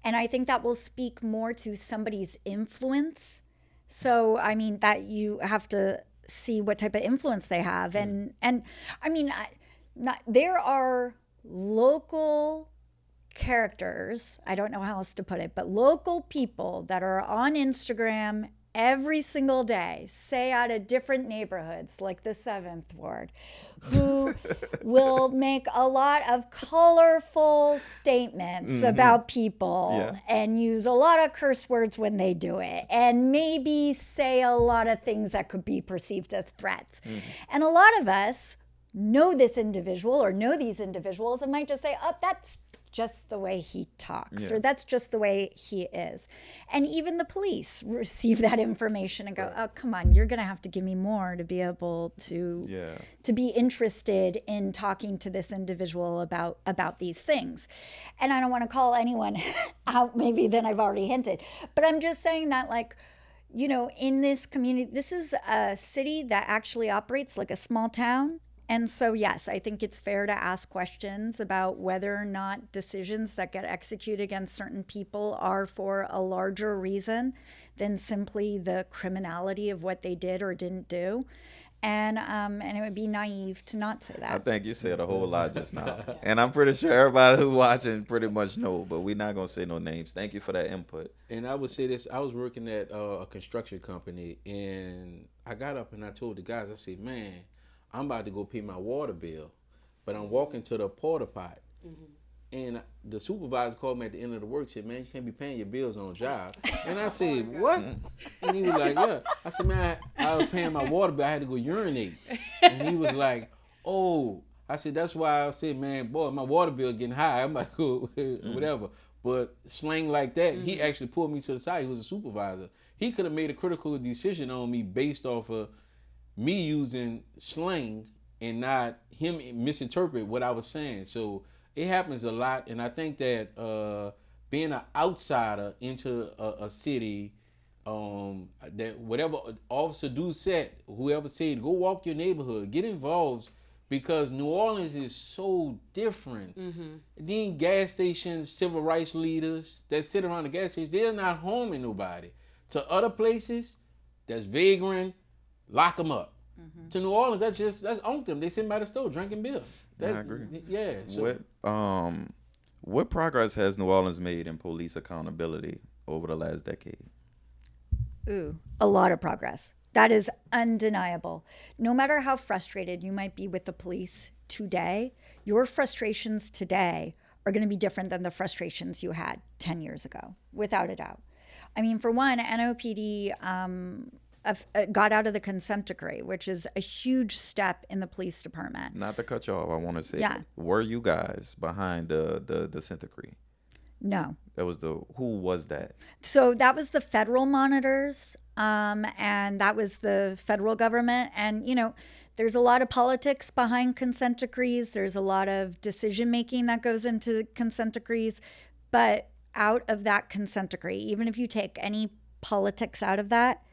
I think that will speak more to somebody's influence. So, I mean, that you have to see what type of influence they have. And I mean, there are local characters, I don't know how else to put it, but local people that are on Instagram every single day, say out of different neighborhoods like the 7th Ward, who will make a lot of colorful statements about people and use a lot of curse words when they do it and maybe say a lot of things that could be perceived as threats. And a lot of us know this individual or know these individuals and might just say, oh, that's just the way he talks or that's just the way he is. And even the police receive that information and go, oh, come on, you're going to have to give me more to be able to be interested in talking to this individual about these things. And I don't want to call anyone out, maybe then I've already hinted, but I'm just saying that, like, in this community, this is a city that actually operates like a small town. And so, yes, I think it's fair to ask questions about whether or not decisions that get executed against certain people are for a larger reason than simply the criminality of what they did or didn't do. And it would be naive to not say that. I think you said a whole lot just now. And I'm pretty sure everybody who's watching pretty much know, but we're not going to say no names. Thank you for that input. And I would say this. I was working at a construction company, and I got up and I told the guys, I said, man, I'm about to go pay my water bill, but I'm walking to the porta pot. And the supervisor called me at the end of the work, said, man, you can't be paying your bills on the job. And I said, what? And he was like, yeah. I said, man, I was paying my water bill. I had to go urinate. And he was like, oh. I said, that's why I said, man, boy, my water bill getting high. I'm like, cool, whatever. But slang like that, he actually pulled me to the side. He was a supervisor. He could have made a critical decision on me based off of me using slang and not him misinterpret what I was saying. So it happens a lot, and I think that being an outsider into a city, that whatever officer do said, whoever said, go walk your neighborhood, get involved, because New Orleans is so different. Then gas stations, civil rights leaders that sit around the gas station, they're not harming nobody. To other places, that's vagrant, lock them up. To New Orleans, that's on them. They sitting by the store drinking beer. I agree. Yeah. So, What progress has New Orleans made in police accountability over the last decade? Ooh, a lot of progress. That is undeniable. No matter how frustrated you might be with the police today, your frustrations today are going to be different than the frustrations you had 10 years ago, without a doubt. I mean, for one, NOPD got out of the consent decree, which is a huge step in the police department. Not to cut you off, I want to say, Yeah. were you guys behind the consent decree? No. Who was that? So that was the federal monitors, and that was the federal government. And, there's a lot of politics behind consent decrees. There's a lot of decision making that goes into consent decrees. But out of that consent decree, even if you take any politics out of that,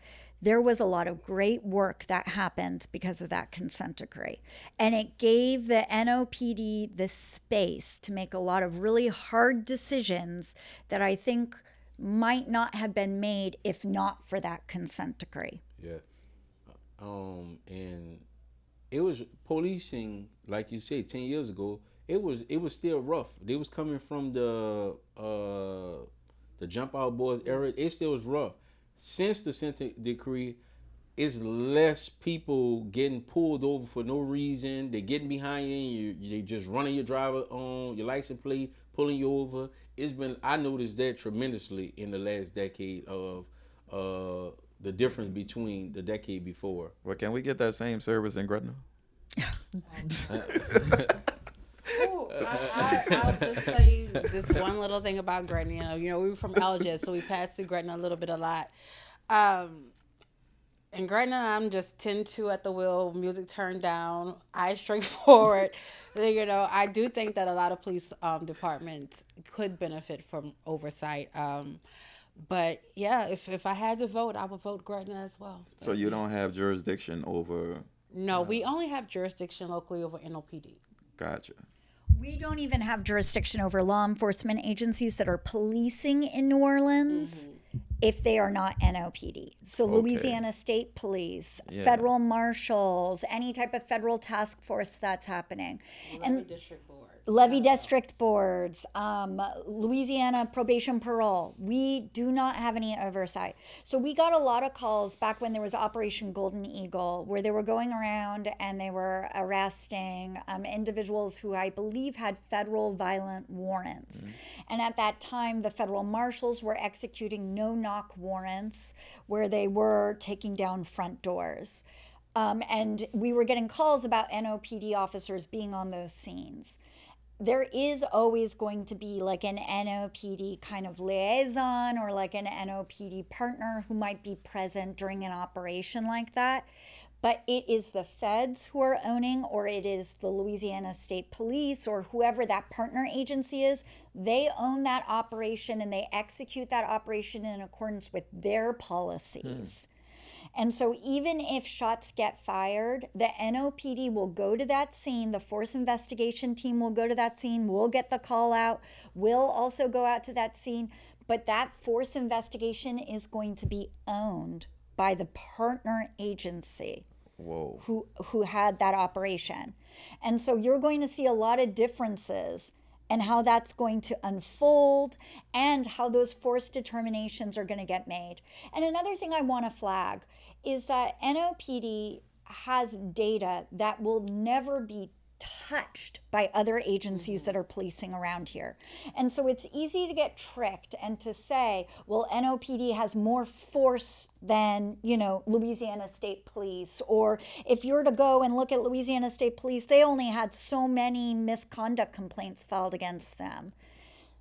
there was a lot of great work that happened because of that consent decree. And it gave the NOPD the space to make a lot of really hard decisions that I think might not have been made if not for that consent decree. Yeah. And it was policing, like you said, 10 years ago, it was still rough. They was coming from the jump out boys era. It still was rough. Since the consent decree, it's less people getting pulled over for no reason. They're getting behind you. They just running your driver on your license plate, pulling you over. I noticed that tremendously in the last decade of the difference between the decade before. Well, can we get that same service in Gretna? I'll just tell you this one little thing about Gretna. We were from Algiers, so we passed through Gretna a little bit a lot. In Gretna, I'm just 10-2 at the wheel, music turned down, eyes straight forward. I do think that a lot of police departments could benefit from oversight. But yeah, if I had to vote, I would vote Gretna as well. So you don't have jurisdiction over... No, we only have jurisdiction locally over NOPD. Gotcha. We don't even have jurisdiction over law enforcement agencies that are policing in New Orleans if they are not NOPD. So Okay. Louisiana State Police, Yeah. federal marshals, any type of federal task force that's happening. Levy district boards. Levy district boards, Louisiana probation parole. We do not have any oversight. So we got a lot of calls back when there was Operation Golden Eagle, where they were going around and they were arresting individuals who I believe had federal violent warrants. And at that time, the federal marshals were executing no-knock warrants where they were taking down front doors. And we were getting calls about NOPD officers being on those scenes. There is always going to be like an NOPD kind of liaison or like an NOPD partner who might be present during an operation like that. But it is the feds who are owning, or it is the Louisiana State Police or whoever that partner agency is. They own that operation and they execute that operation in accordance with their policies. And so even if shots get fired, the NOPD will go to that scene, the force investigation team will go to that scene, we'll get the call out, we'll also go out to that scene, but that force investigation is going to be owned by the partner agency. Whoa. Who had that operation. And so you're going to see a lot of differences and how that's going to unfold and how those force determinations are going to get made. And another thing I want to flag is that NOPD has data that will never be touched by other agencies that are policing around here. And so it's easy to get tricked and to say, well, NOPD has more force than, Louisiana State Police. Or if you're to go and look at Louisiana State Police, they only had so many misconduct complaints filed against them.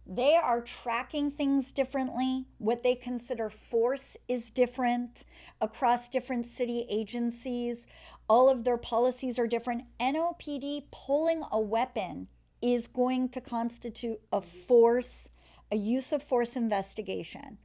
They are tracking things differently. What they consider force is different across different city agencies. All of their policies are different. NOPD pulling a weapon is going to constitute a use of force investigation.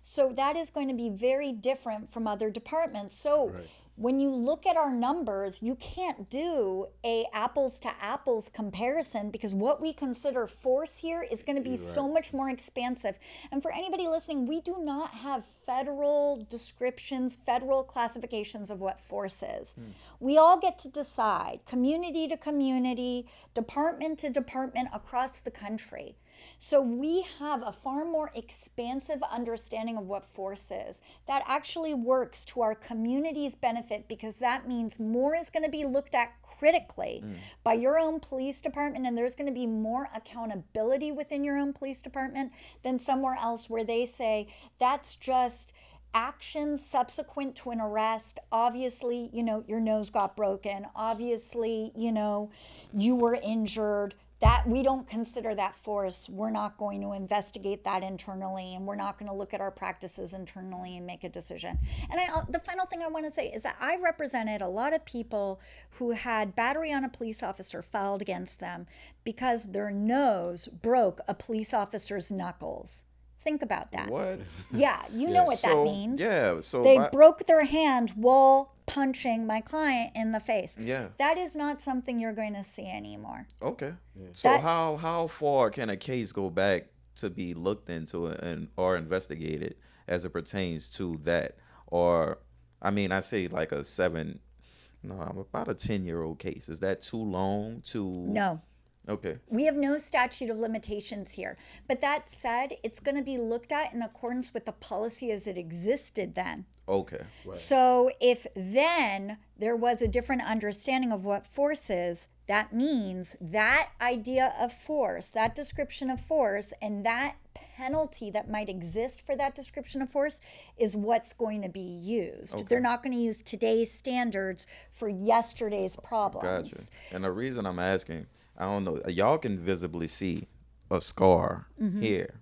So that is going to be very different from other departments. So when you look at our numbers, you can't do a apples to apples comparison, because what we consider force here is going to be so much more expansive. And for anybody listening, we do not have federal descriptions, federal classifications of what force is. We all get to decide, community to community, department to department across the country. So we have a far more expansive understanding of what force is. That actually works to our community's benefit, because that means more is going to be looked at critically by your own police department, and there's going to be more accountability within your own police department than somewhere else where they say that's just actions subsequent to an arrest. Obviously, your nose got broken. Obviously, you were injured. That we don't consider that force. We're not going to investigate that internally, and we're not going to look at our practices internally and make a decision. And the final thing I want to say is that I represented a lot of people who had battery on a police officer filed against them because their nose broke a police officer's knuckles. Think about that. What? Yeah, you know what that means. Yeah, so they broke their hand while punching my client in the face. Yeah. That is not something you're going to see anymore. Okay. So how far can a case go back to be looked into or investigated as it pertains to that? Or, I mean, I say like about a 10-year-old case. Is that too long to? No. Okay. We have no statute of limitations here. But that said, it's going to be looked at in accordance with the policy as it existed then. Okay. Right. So if then there was a different understanding of what force is, that means that idea of force, that description of force, and that penalty that might exist for that description of force is what's going to be used. Okay. They're not going to use today's standards for yesterday's problems. Gotcha. And the reason I'm asking, I don't know, y'all can visibly see a scar here.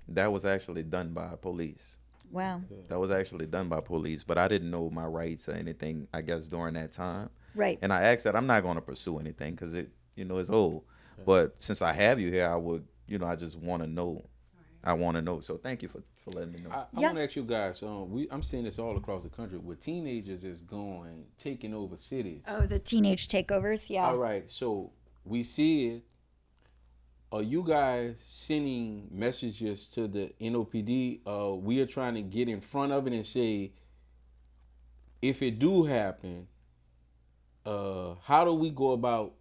That was actually done by police. Wow. That was actually done by police, but I didn't know my rights or anything, I guess, during that time. Right. And I asked that I'm not going to pursue anything because it's old. But since I have you here, I would, I just want to know. I want to know. So thank you for letting me know. I want to ask you guys, I'm seeing this all across the country where teenagers is taking over cities. Oh, the teenage takeovers? Yeah. All right. So we see it. Are you guys sending messages to the NOPD? We are trying to get in front of it and say, if it do happen, how do we go about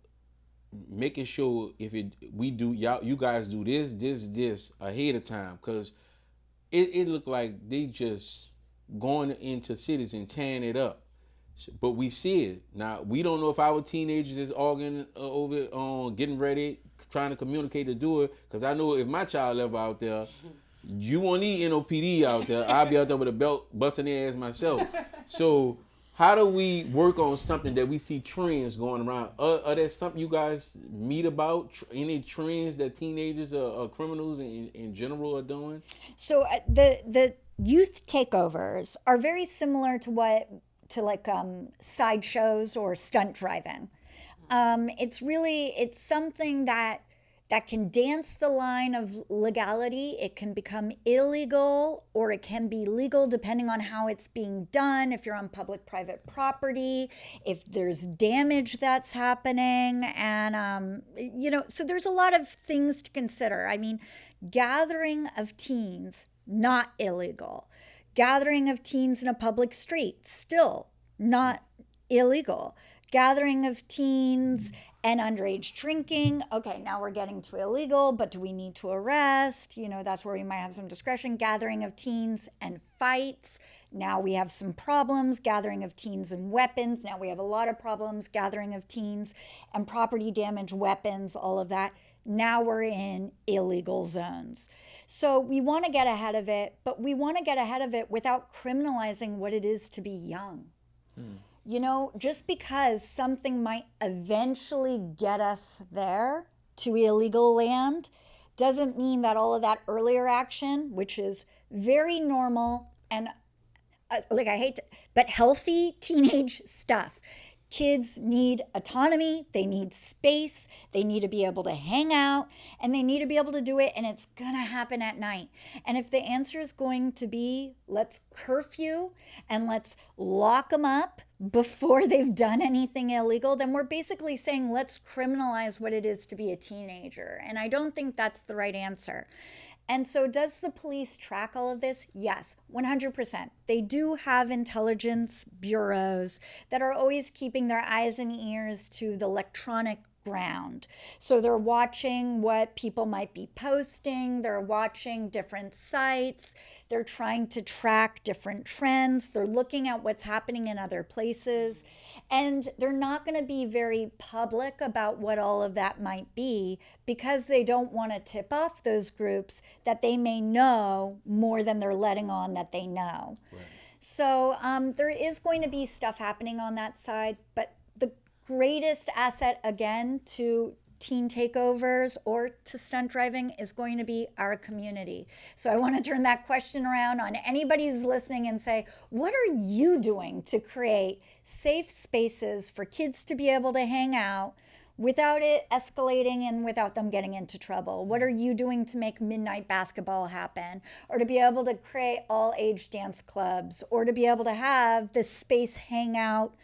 making sure you guys do this ahead of time? Because it looked like they just going into cities and tearing it up. But we see it. Now, we don't know if our teenagers is arguing over on getting ready, trying to communicate to do it. Because I know if my child ever out there, you won't need NOPD out there. I'll be out there with a belt busting their ass myself. So how do we work on something that we see trends going around? Are there something you guys meet about? Any trends that teenagers or criminals in general are doing? So the youth takeovers are very similar to sideshows or stunt driving. It's something that can dance the line of legality. It can become illegal or it can be legal depending on how it's being done. If you're on public-private property, if there's damage that's happening, and so there's a lot of things to consider. I mean, gathering of teens, not illegal. Gathering of teens in a public street, still not illegal. Gathering of teens and underage drinking, okay, now we're getting to illegal, but do we need to arrest? That's where we might have some discretion. Gathering of teens and fights, now we have some problems. Gathering of teens and weapons, now we have a lot of problems. Gathering of teens and property damage, weapons, all of that, now we're in illegal zones. So we want to get ahead of it, but we want to get ahead of it without criminalizing what it is to be young. Just because something might eventually get us there to illegal land doesn't mean that all of that earlier action, which is very normal and but healthy teenage stuff, Kids need autonomy, they need space, they need to be able to hang out, and they need to be able to do it, and it's gonna happen at night. And if the answer is going to be, let's curfew and let's lock them up before they've done anything illegal, then we're basically saying let's criminalize what it is to be a teenager. And I don't think that's the right answer. And so, does the police track all of this? Yes, 100%. They do have intelligence bureaus that are always keeping their eyes and ears to the electronic ground. So they're watching what people might be posting, they're watching different sites, they're trying to track different trends, they're looking at what's happening in other places, and they're not going to be very public about what all of that might be because they don't want to tip off those groups that they may know more than they're letting on that they know. Right. So there is going to be stuff happening on that side, but the greatest asset, again, to teen takeovers or to stunt driving is going to be our community. So I want to turn that question around on anybody who's listening and say, what are you doing to create safe spaces for kids to be able to hang out without it escalating and without them getting into trouble? What are you doing to make midnight basketball happen, or to be able to create all age dance clubs, or to be able to have the space hangout,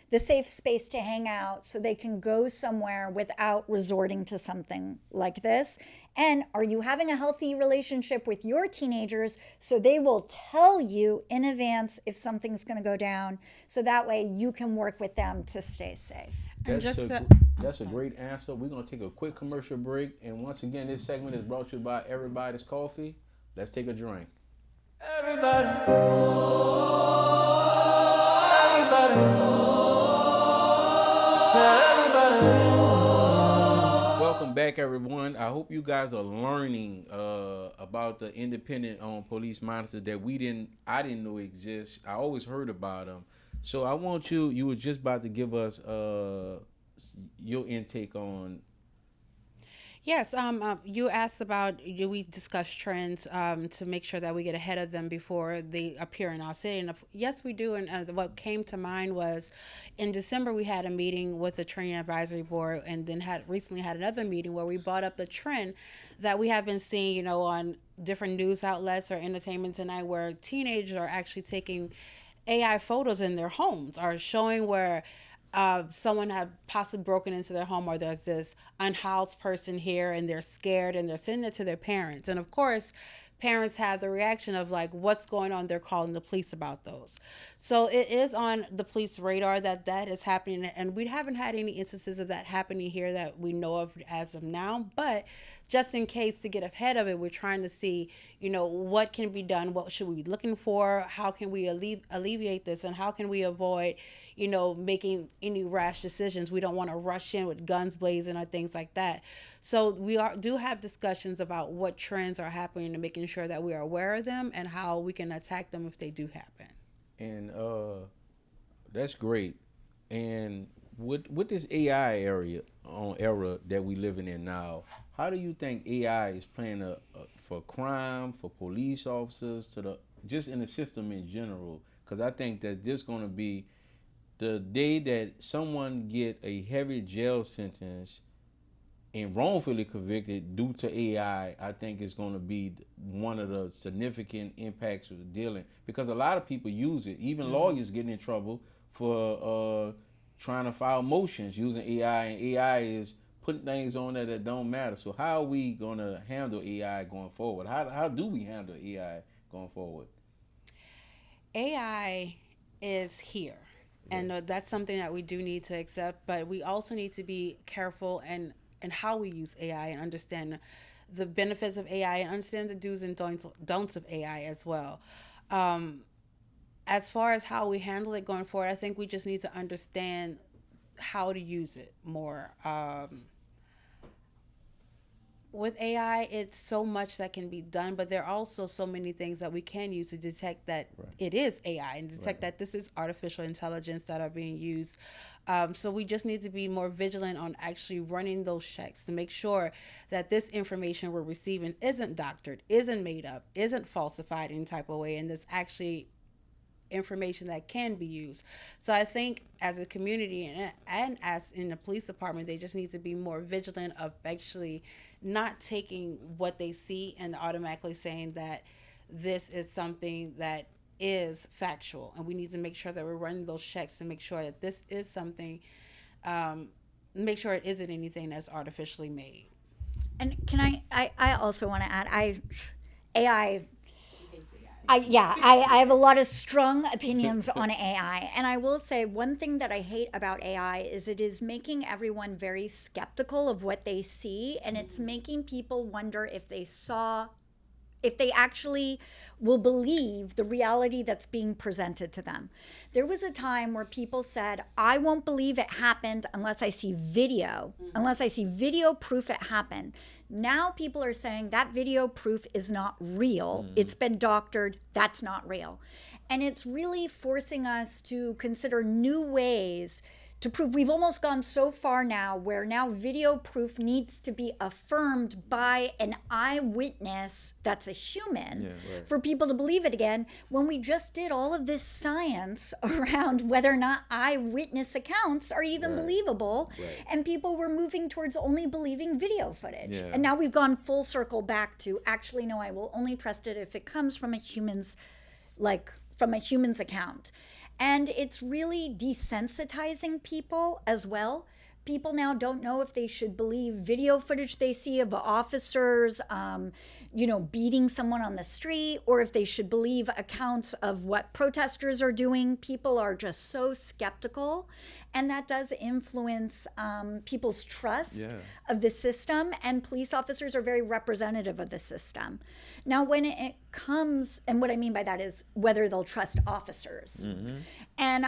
the safe space to hang out so they can go somewhere without resorting to something like this? And are you having a healthy relationship with your teenagers so they will tell you in advance if something's going to go down, so that way you can work with them to stay safe? That's a great answer. We're going to take a quick commercial break. And once again, this segment is brought to you by Everybody's Coffee. Let's take a drink. Everybody. Everybody. Tell everybody. Welcome back, everyone. I hope you guys are learning about the independent police monitor that I didn't know exists. I always heard about them. So I want you were just about to give us your intake on. Yes, you asked about, do we discuss trends to make sure that we get ahead of them before they appear in our city? And yes, we do. And what came to mind was in December, we had a meeting with the Training Advisory Board, and then recently had another meeting where we brought up the trend that we have been seeing, on different news outlets or Entertainment Tonight, where teenagers are actually taking AI photos in their homes, or showing where someone had possibly broken into their home, or there's this unhoused person here and they're scared and they're sending it to their parents. And of course, parents have the reaction of like, what's going on? They're calling the police about those. So it is on the police radar that is happening. And we haven't had any instances of that happening here that we know of as of now. But just in case, to get ahead of it, we're trying to see, what can be done? What should we be looking for? How can we alleviate this? And how can we avoid, making any rash decisions? We don't want to rush in with guns blazing or things like that. So we do have discussions about what trends are happening and making sure that we are aware of them and how we can attack them if they do happen. And that's great. And with this AI era that we living in now, how do you think AI is playing for crime, for police officers, just in the system in general? Because I think that this going to be the day that someone get a heavy jail sentence and wrongfully convicted due to AI. I think it's going to be one of the significant impacts of dealing, because a lot of people use it. Even lawyers getting in trouble for trying to file motions using AI, and AI is putting things on there that don't matter. So how are we going to handle AI going forward? How do we handle AI going forward? AI is here. And that's something that we do need to accept, but we also need to be careful and how we use AI, and understand the benefits of AI, and understand the do's and don'ts of AI as well. As far as how we handle it going forward, I think we just need to understand how to use it more. With AI, it's so much that can be done, but there are also so many things that we can use to detect that it is AI, and detect that this is artificial intelligence that are being used. So we just need to be more vigilant on actually running those checks to make sure that this information we're receiving isn't doctored, isn't made up, isn't falsified in any type of way, and this actually information that can be used. So I think as a community and as in the police department, they just need to be more vigilant of actually not taking what they see and automatically saying that this is something that is factual, and we need to make sure that we're running those checks to make sure that this is something, make sure it isn't anything that's artificially made. And can I also want to add, AI, I have a lot of strong opinions on AI. And I will say one thing that I hate about AI is it is making everyone very skeptical of what they see. And it's making people wonder if they actually will believe the reality that's being presented to them. There was a time where people said, I won't believe it happened unless I see video, unless I see video proof it happened. Now people are saying that video proof is not real. It's been doctored. That's not real. And it's really forcing us to consider new ways to prove. We've almost gone so far now where now video proof needs to be affirmed by an eyewitness that's a human for people to believe it again, when we just did all of this science around whether or not eyewitness accounts are even believable, and people were moving towards only believing video footage. And now we've gone full circle back to actually, no, I will only trust it if it comes from a human's account. And it's really desensitizing people as well. People now don't know if they should believe video footage they see of officers, beating someone on the street, or if they should believe accounts of what protesters are doing. People are just so skeptical, and that does influence people's trust of the system, and police officers are very representative of the system. Now, when it comes, and what I mean by that is whether they'll trust officers. And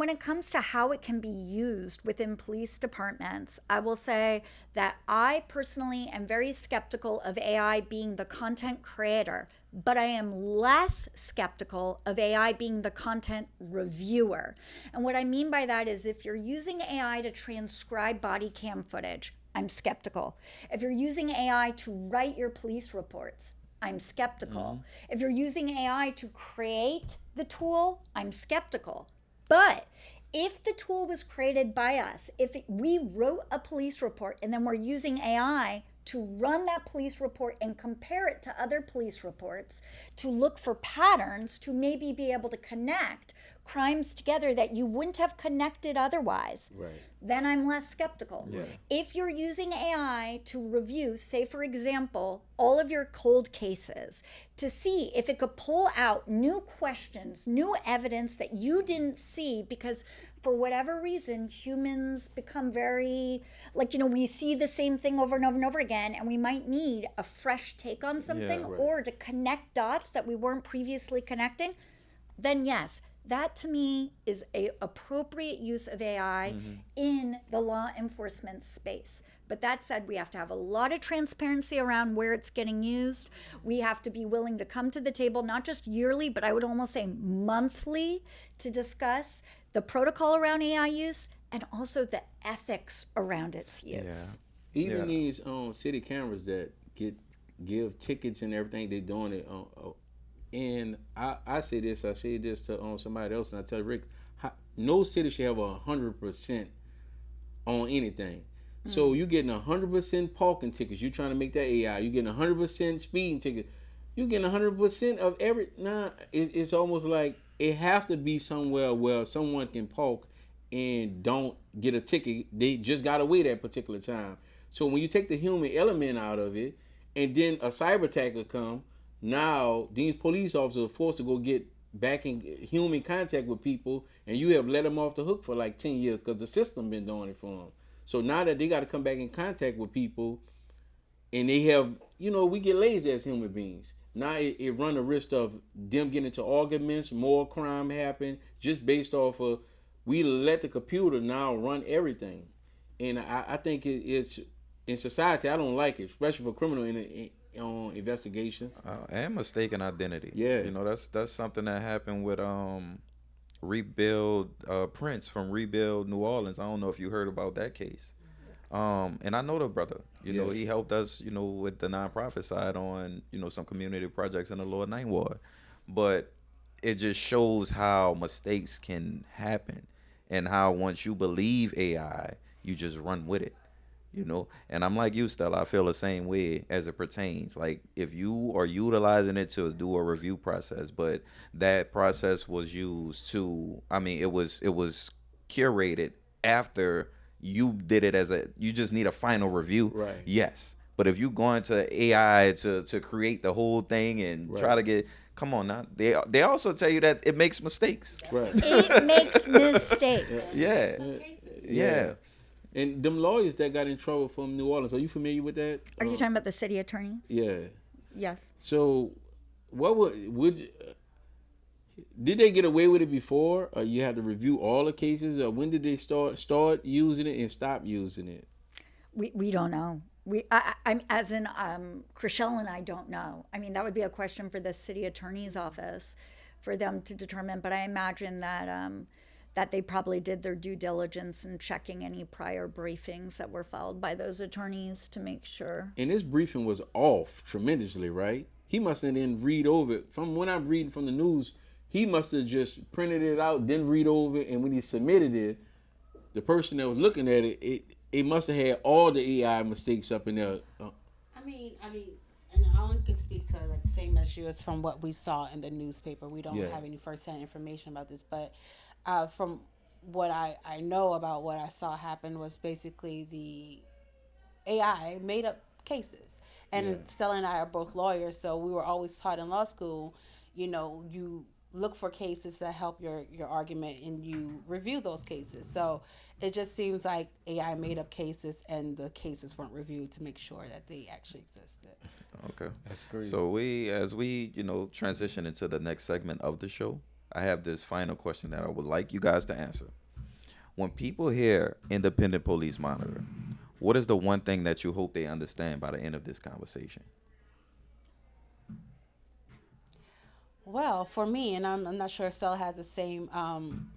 when it comes to how it can be used within police departments, I will say that I personally am very skeptical of AI being the content creator, but I am less skeptical of AI being the content reviewer. And what I mean by that is if you're using AI to transcribe body cam footage, I'm skeptical. If you're using AI to write your police reports, I'm skeptical. If you're using AI to create the tool, I'm skeptical. But if the tool was created by us, we wrote a police report and then we're using AI to run that police report and compare it to other police reports to look for patterns, to maybe be able to connect crimes together that you wouldn't have connected otherwise, then I'm less skeptical. If you're using AI to review, say for example, all of your cold cases to see if it could pull out new questions, new evidence that you didn't see, because for whatever reason, humans become very, we see the same thing over and over and over again, and we might need a fresh take on something or to connect dots that we weren't previously connecting, then yes, that to me is a appropriate use of AI in the law enforcement space. But that said, we have to have a lot of transparency around where it's getting used. We have to be willing to come to the table, not just yearly, but I would almost say monthly, to discuss the protocol around AI use and also the ethics around its use. Even these city cameras that give tickets and everything, they're doing it. And I say this to somebody else, and I tell Rick, no city should have 100% on anything. So you getting 100% parking tickets. You trying to make that AI. You getting 100% speeding tickets. You getting 100% of every. It's almost like it have to be somewhere where someone can park and don't get a ticket. They just got to wait at particular time. So when you take the human element out of it, and then a cyber attacker come, now these police officers are forced to go get back in human contact with people, and you have let them off the hook for like 10 years because the system been doing it for them. So now that they got to come back in contact with people, and they have, we get lazy as human beings. Now it run the risk of them getting into arguments, more crime happen, just based off of, we let the computer now run everything. And I think it's, in society, I don't like it, especially for criminal investigations. And mistaken identity. Yeah. That's something that happened with Rebuild Prince from Rebuild New Orleans. I don't know if you heard about that case. And I know the brother. He helped us, with the nonprofit side on, some community projects in the Lower Ninth Ward. But it just shows how mistakes can happen, and how once you believe AI, you just run with it. And I'm like you, Stella. I feel the same way as it pertains. Like, if you are utilizing it to do a review process, but that process was used to, I mean, it was curated after you did it you just need a final review. Right. Yes. But if you go into AI to create the whole thing and try to get, come on now. They also tell you that it makes mistakes. Right. It makes mistakes. Yeah. Yeah. And them lawyers that got in trouble from New Orleans, are you familiar with that? Are you talking about the city attorney? Yeah. Yes. So, what would you, did they get away with it before, or you had to review all the cases, or when did they start using it and stop using it? We don't know. I'm as in Krischelle and I don't know. I mean, that would be a question for the city attorney's office for them to determine. But I imagine that they probably did their due diligence in checking any prior briefings that were filed by those attorneys to make sure. And this briefing was off tremendously, right? He must have then read over it. From when I'm reading from the news, he must have just printed it out, didn't read over it, and when he submitted it, the person that was looking at it must have had all the AI mistakes up in there. I mean, and I only can speak to like the same as you as from what we saw in the newspaper. We don't have any firsthand information about this, but from what I know about what I saw happen was basically the AI made up cases. And Stella and I are both lawyers, so we were always taught in law school, you look for cases that help your argument and you review those cases. So it just seems like AI made up cases and the cases weren't reviewed to make sure that they actually existed. Okay. That's great. So as we transition into the next segment of the show, I have this final question that I would like you guys to answer. When people hear independent police monitor, what is the one thing that you hope they understand by the end of this conversation? Well, for me, and I'm not sure if Stella has the same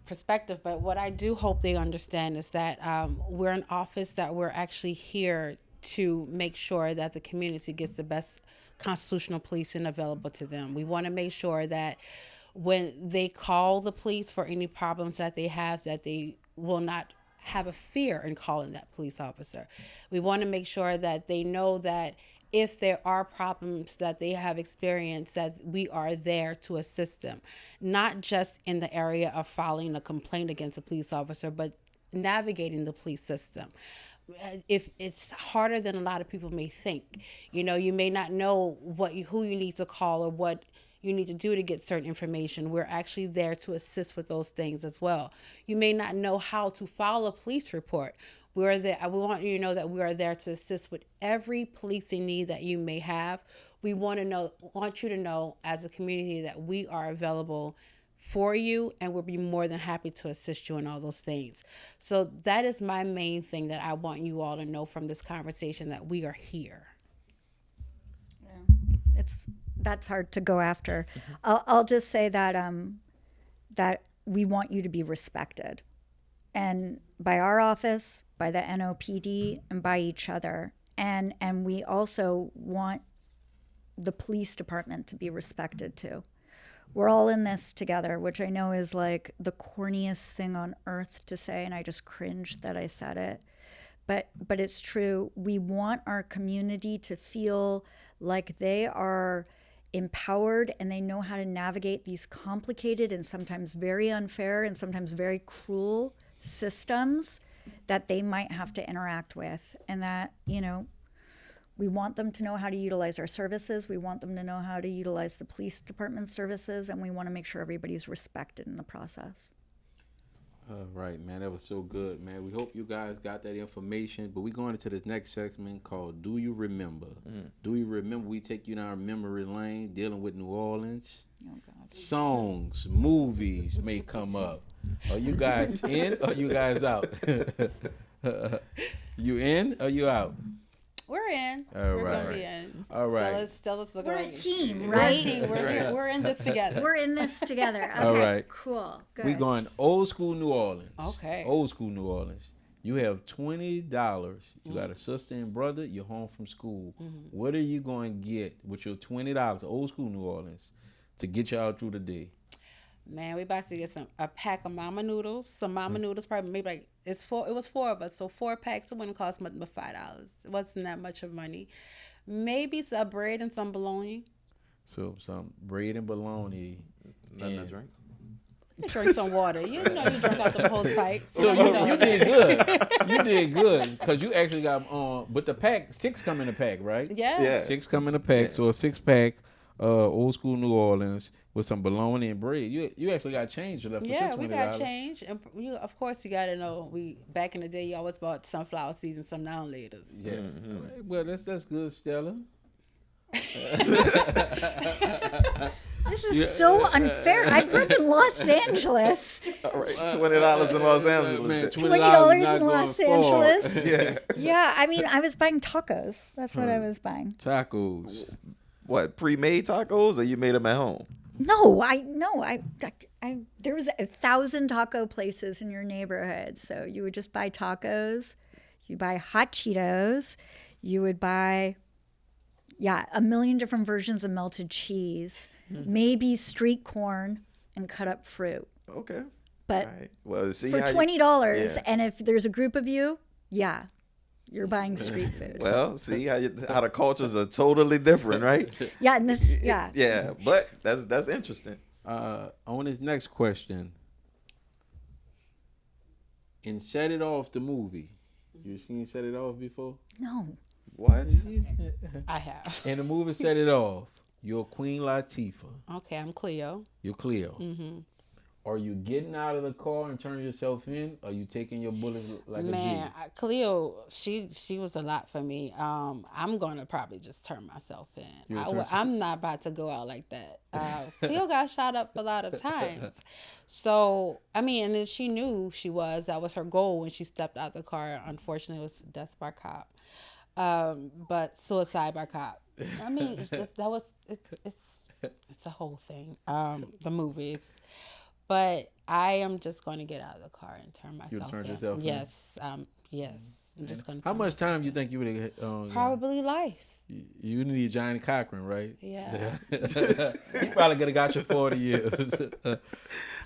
perspective, but what I do hope they understand is that we're an office that we're actually here to make sure that the community gets the best constitutional policing available to them. We want to make sure that when they call the police for any problems that they have, that they will not have a fear in calling that police officer. We want to make sure that they know that if there are problems that they have experienced, that we are there to assist them, not just in the area of filing a complaint against a police officer, but navigating the police system. If it's harder than a lot of people may think, you may not know who you need to call or what you need to do to get certain information. We're actually there to assist with those things as well. You may not know how to file a police report. We're there. We want you to know that we are there to assist with every policing need that you may have. We want you to know as a community that we are available for you, and we'll be more than happy to assist you in all those things. So that is my main thing that I want you all to know from this conversation, that we are here. Yeah, that's hard to go after. I'll just say that that we want you to be respected, and by our office, by the NOPD, and by each other, and we also want the police department to be respected too. We're all in this together, which I know is like the corniest thing on earth to say, and I just cringed that I said it. But it's true. We want our community to feel like they are empowered and they know how to navigate these complicated and sometimes very unfair and sometimes very cruel systems that they might have to interact with. And that, we want them to know how to utilize our services. We want them to know how to utilize the police department services, and we want to make sure everybody's respected in the process. Right, man. That was so good, man. We hope you guys got that information. But we're going into this next segment called Do You Remember? Do you remember? We take you down memory lane dealing with New Orleans. Oh, God. Songs, movies may come up. Are you guys in or you guys out? You in or you out? We're in. All We're right. gonna be in. All right. Stella's looking We're a right. team, We're right? a team. We're in this together. We're in this together. Okay, All right. cool. Good. We going old school New Orleans. Okay. Old school New Orleans. You have $20. You got a sister and brother. You're home from school. What are you going to get with your $20? Old school New Orleans to get you out through the day? Man, we about to get a pack of mama noodles. Some mama noodles, probably maybe like it was 4 of us, so 4 packs. It wouldn't cost much but $5. It wasn't that much of money. Maybe some bread and some bologna. So some bread and bologna. Nothing to and- drink. You drink some water. You know you drink out the hose pipe. So You you, know. you did good. You did good because you actually got but the pack 6 come in a pack, right? Yeah. Yeah. 6 come in a pack, so a 6-pack, old school New Orleans with some bologna and bread. You actually got change left for Yeah, $20. we got change, and of course you got to know we back in the day you always bought sunflower seeds and some now and laters. Yeah. All right, well, that's good, Stella. This is so unfair. I grew up in Los Angeles. All right, $20 in Los Angeles. Man, then. $20 is not in going Los far. Angeles. Yeah. Yeah, I mean, I was buying tacos. That's what I was buying. Tacos. What, pre-made tacos or you made them at home? No, I there was 1,000 taco places in your neighborhood. So you would just buy tacos, you buy hot Cheetos, you would buy, a million different versions of melted cheese, maybe street corn and cut up fruit. Okay. But All right. Well, see for how you- $20, Yeah. and if there's a group of you, you're buying street food. Well, see how the cultures are totally different, right? Yeah, and this, yeah. Yeah, but that's interesting. On this next question, in Set It Off the movie, you seen Set It Off before? No. What? I have. In the movie Set It Off, you're Queen Latifah. Okay, I'm Cleo. You're Cleo. Mm-hmm. Are you getting out of the car and turning yourself in? Or are you taking your bullet like a Man, G? Cleo, she was a lot for me. I'm gonna probably just turn myself in. I'm not about to go out like that. Cleo got shot up a lot of times, so I mean, and then she knew that was her goal when she stepped out the car. Unfortunately, it was death by cop, but suicide by cop. I mean, it's a whole thing. The movies. But I am just going to get out of the car and turn myself turn in. yourself in? Yes, yes. I'm just going to. How much time do you think you would have? Probably life. You need Johnny Cochran, right? Yeah. He probably could have got you 40 years.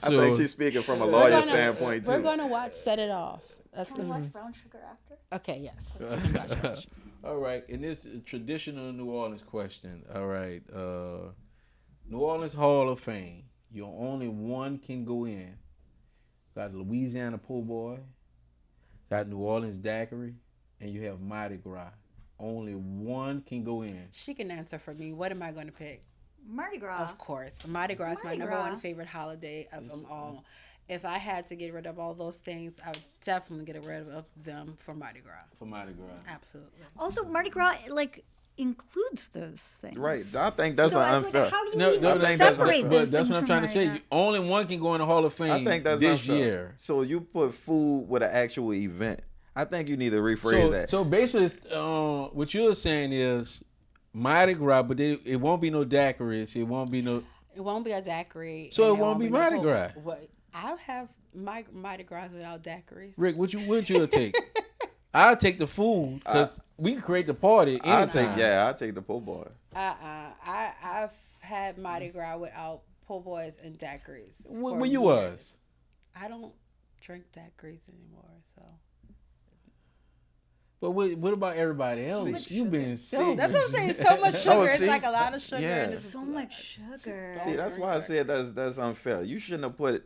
I think she's speaking from a lawyer standpoint We're too. going to watch Set It Off. That's Can the I watch Brown Sugar after? Okay, yes. We can watch Brown Sugar. All right, in this traditional New Orleans question, all right, New Orleans Hall of Fame, you only one can go in. Got Louisiana Po' Boy, got New Orleans Daiquiri, and you have Mardi Gras. Only one can go in. She can answer for me. What am I going to pick? Mardi Gras. Of course. Mardi Gras is my Mardi number Gras. one favorite holiday of them all. If I had to get rid of all those things, I would definitely get rid of them for Mardi Gras. For Mardi Gras. Absolutely. Also, Mardi Gras includes those things. Right. I think that's So I was unfair. like, how do you I think that's separate unfair. those But that's things what I'm from trying to say. Mardi Only one can go in the Hall of Fame I think that's this unfair. year. So you put food with an actual event. I think you need to rephrase that. So basically, what you're saying is Mardi Gras, but it won't be no daiquiris. It won't be no. It won't be a daiquiri. So and it won't be no Mardi Pope. Gras. What? I'll have my Mardi Gras without daiquiris. Rick, what you take? I'll take the food because we can create the party I'll anytime. take the po' boy. I've had Mardi Gras without po' boys and daiquiris. for When you years. was? I don't drink daiquiris anymore, so. But what about everybody else? You been selfish. That's what I'm saying. So much sugar. Oh, It's see? like a lot of sugar. Yeah. And it's So much sugar. See, that's why I said that's unfair. You shouldn't have put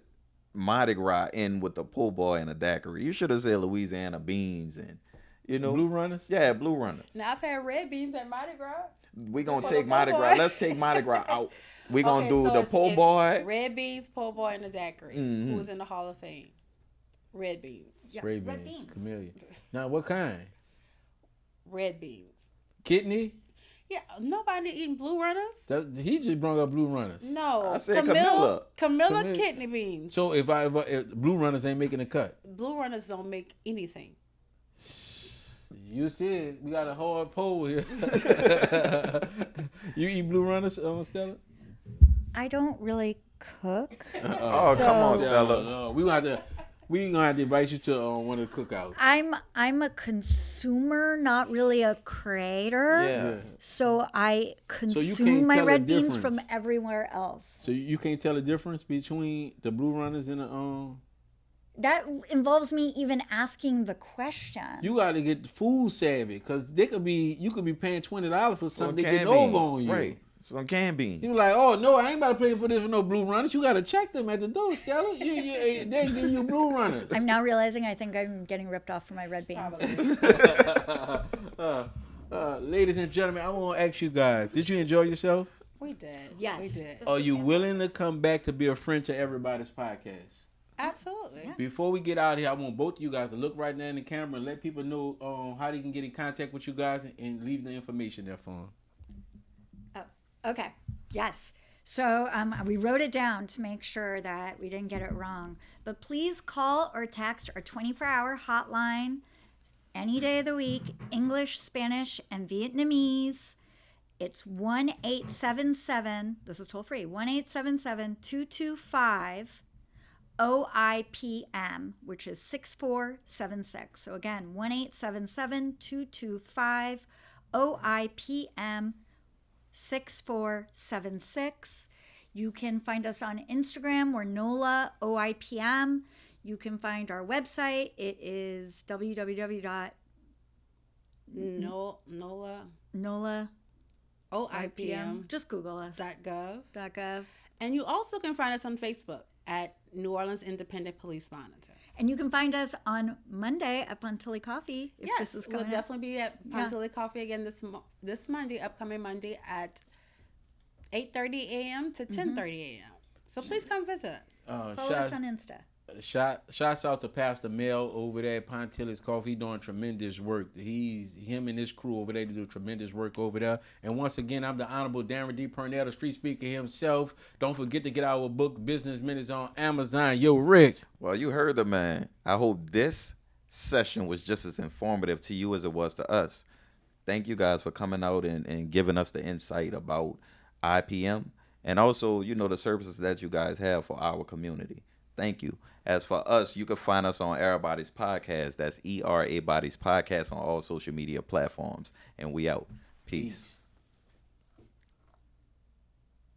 Mardi Gras in with the po' boy and a daiquiri. You should have said Louisiana beans and Blue Runners. Yeah, Blue Runners. Now I've had red beans at Mardi Gras. We gonna For take the Mardi po' Gras. boy. Let's take Mardi Gras out. We gonna Okay, do so the it's po' boy. red beans, po' boy, and a daiquiri. Mhm. Who's in the Hall of Fame? Red beans. Yeah, Red red beans. beans. Chameleon. Now what kind? Red beans. Kidney? Yeah, nobody eating blue runners. He just brought up Blue Runners. No, I said Camilla. Camilla Camilla. kidney beans. So if Blue Runners ain't making the cut. Blue runners don't make anything. You said we got a hard poll here. You eat Blue Runners, Stella? I don't really cook. Oh, come on, So- Stella. No, we gonna have to. We gonna have to invite you to one of the cookouts. I'm a consumer, not really a creator. Yeah. So I can't consume my tell the red beans from difference. everywhere else. So you can't tell the difference between the Blue Runners and the That involves me even asking the question. You got to get food savvy because you could be paying $20 for something they Canned getting over beans. on you. Right. Some canned beans. You like, oh no, I ain't about to pay for this for no Blue Runners. You got to check them at the door, Stella. They give you Blue Runners. I'm now realizing I think I'm getting ripped off for my red beans. Ladies and gentlemen, I want to ask you guys: did you enjoy yourself? We did. Yes. We did. Are you willing to come back to be a friend to everybody's podcast? Absolutely. Before we get out of here, I want both of you guys to look right now in the camera and let people know how they can get in contact with you guys and leave the information there for them. Oh, okay. Yes. So we wrote it down to make sure that we didn't get it wrong. But please call or text our 24-hour hotline any day of the week, English, Spanish, and Vietnamese. It's 1-877, this is toll free, 1-877-225 OIPM, which is 6476. So again, 1-877-225 OIPM 6476. You can find us on Instagram. We're NOLA OIPM. You can find our website. It is www.nola NOLA OIPM. Just Google us. .gov. And you also can find us on Facebook at New Orleans Independent Police Monitor. And you can find us on Monday at Pontilli Coffee. If Yes, this is we'll going definitely be at Pontilli Coffee again this Monday, upcoming Monday at 8:30 a.m. to 10:30 a.m. So please come visit us. Follow us on Insta. Shouts out to Pastor Mel over there at Pontilli's Coffee. He doing tremendous work. Him and his crew over there do tremendous work over there. And once again, I'm the Honorable Darren D. Purnell, the street speaker himself. Don't forget to get our book, Business Minutes, on Amazon. Yo, Rick. Well, you heard the man. I hope this session was just as informative to you as it was to us. Thank you guys for coming out and giving us the insight about IPM and also, the services that you guys have for our community. Thank you. As for us, you can find us on Erabody's podcast. That's Erabody's podcast on all social media platforms. And we out. Peace.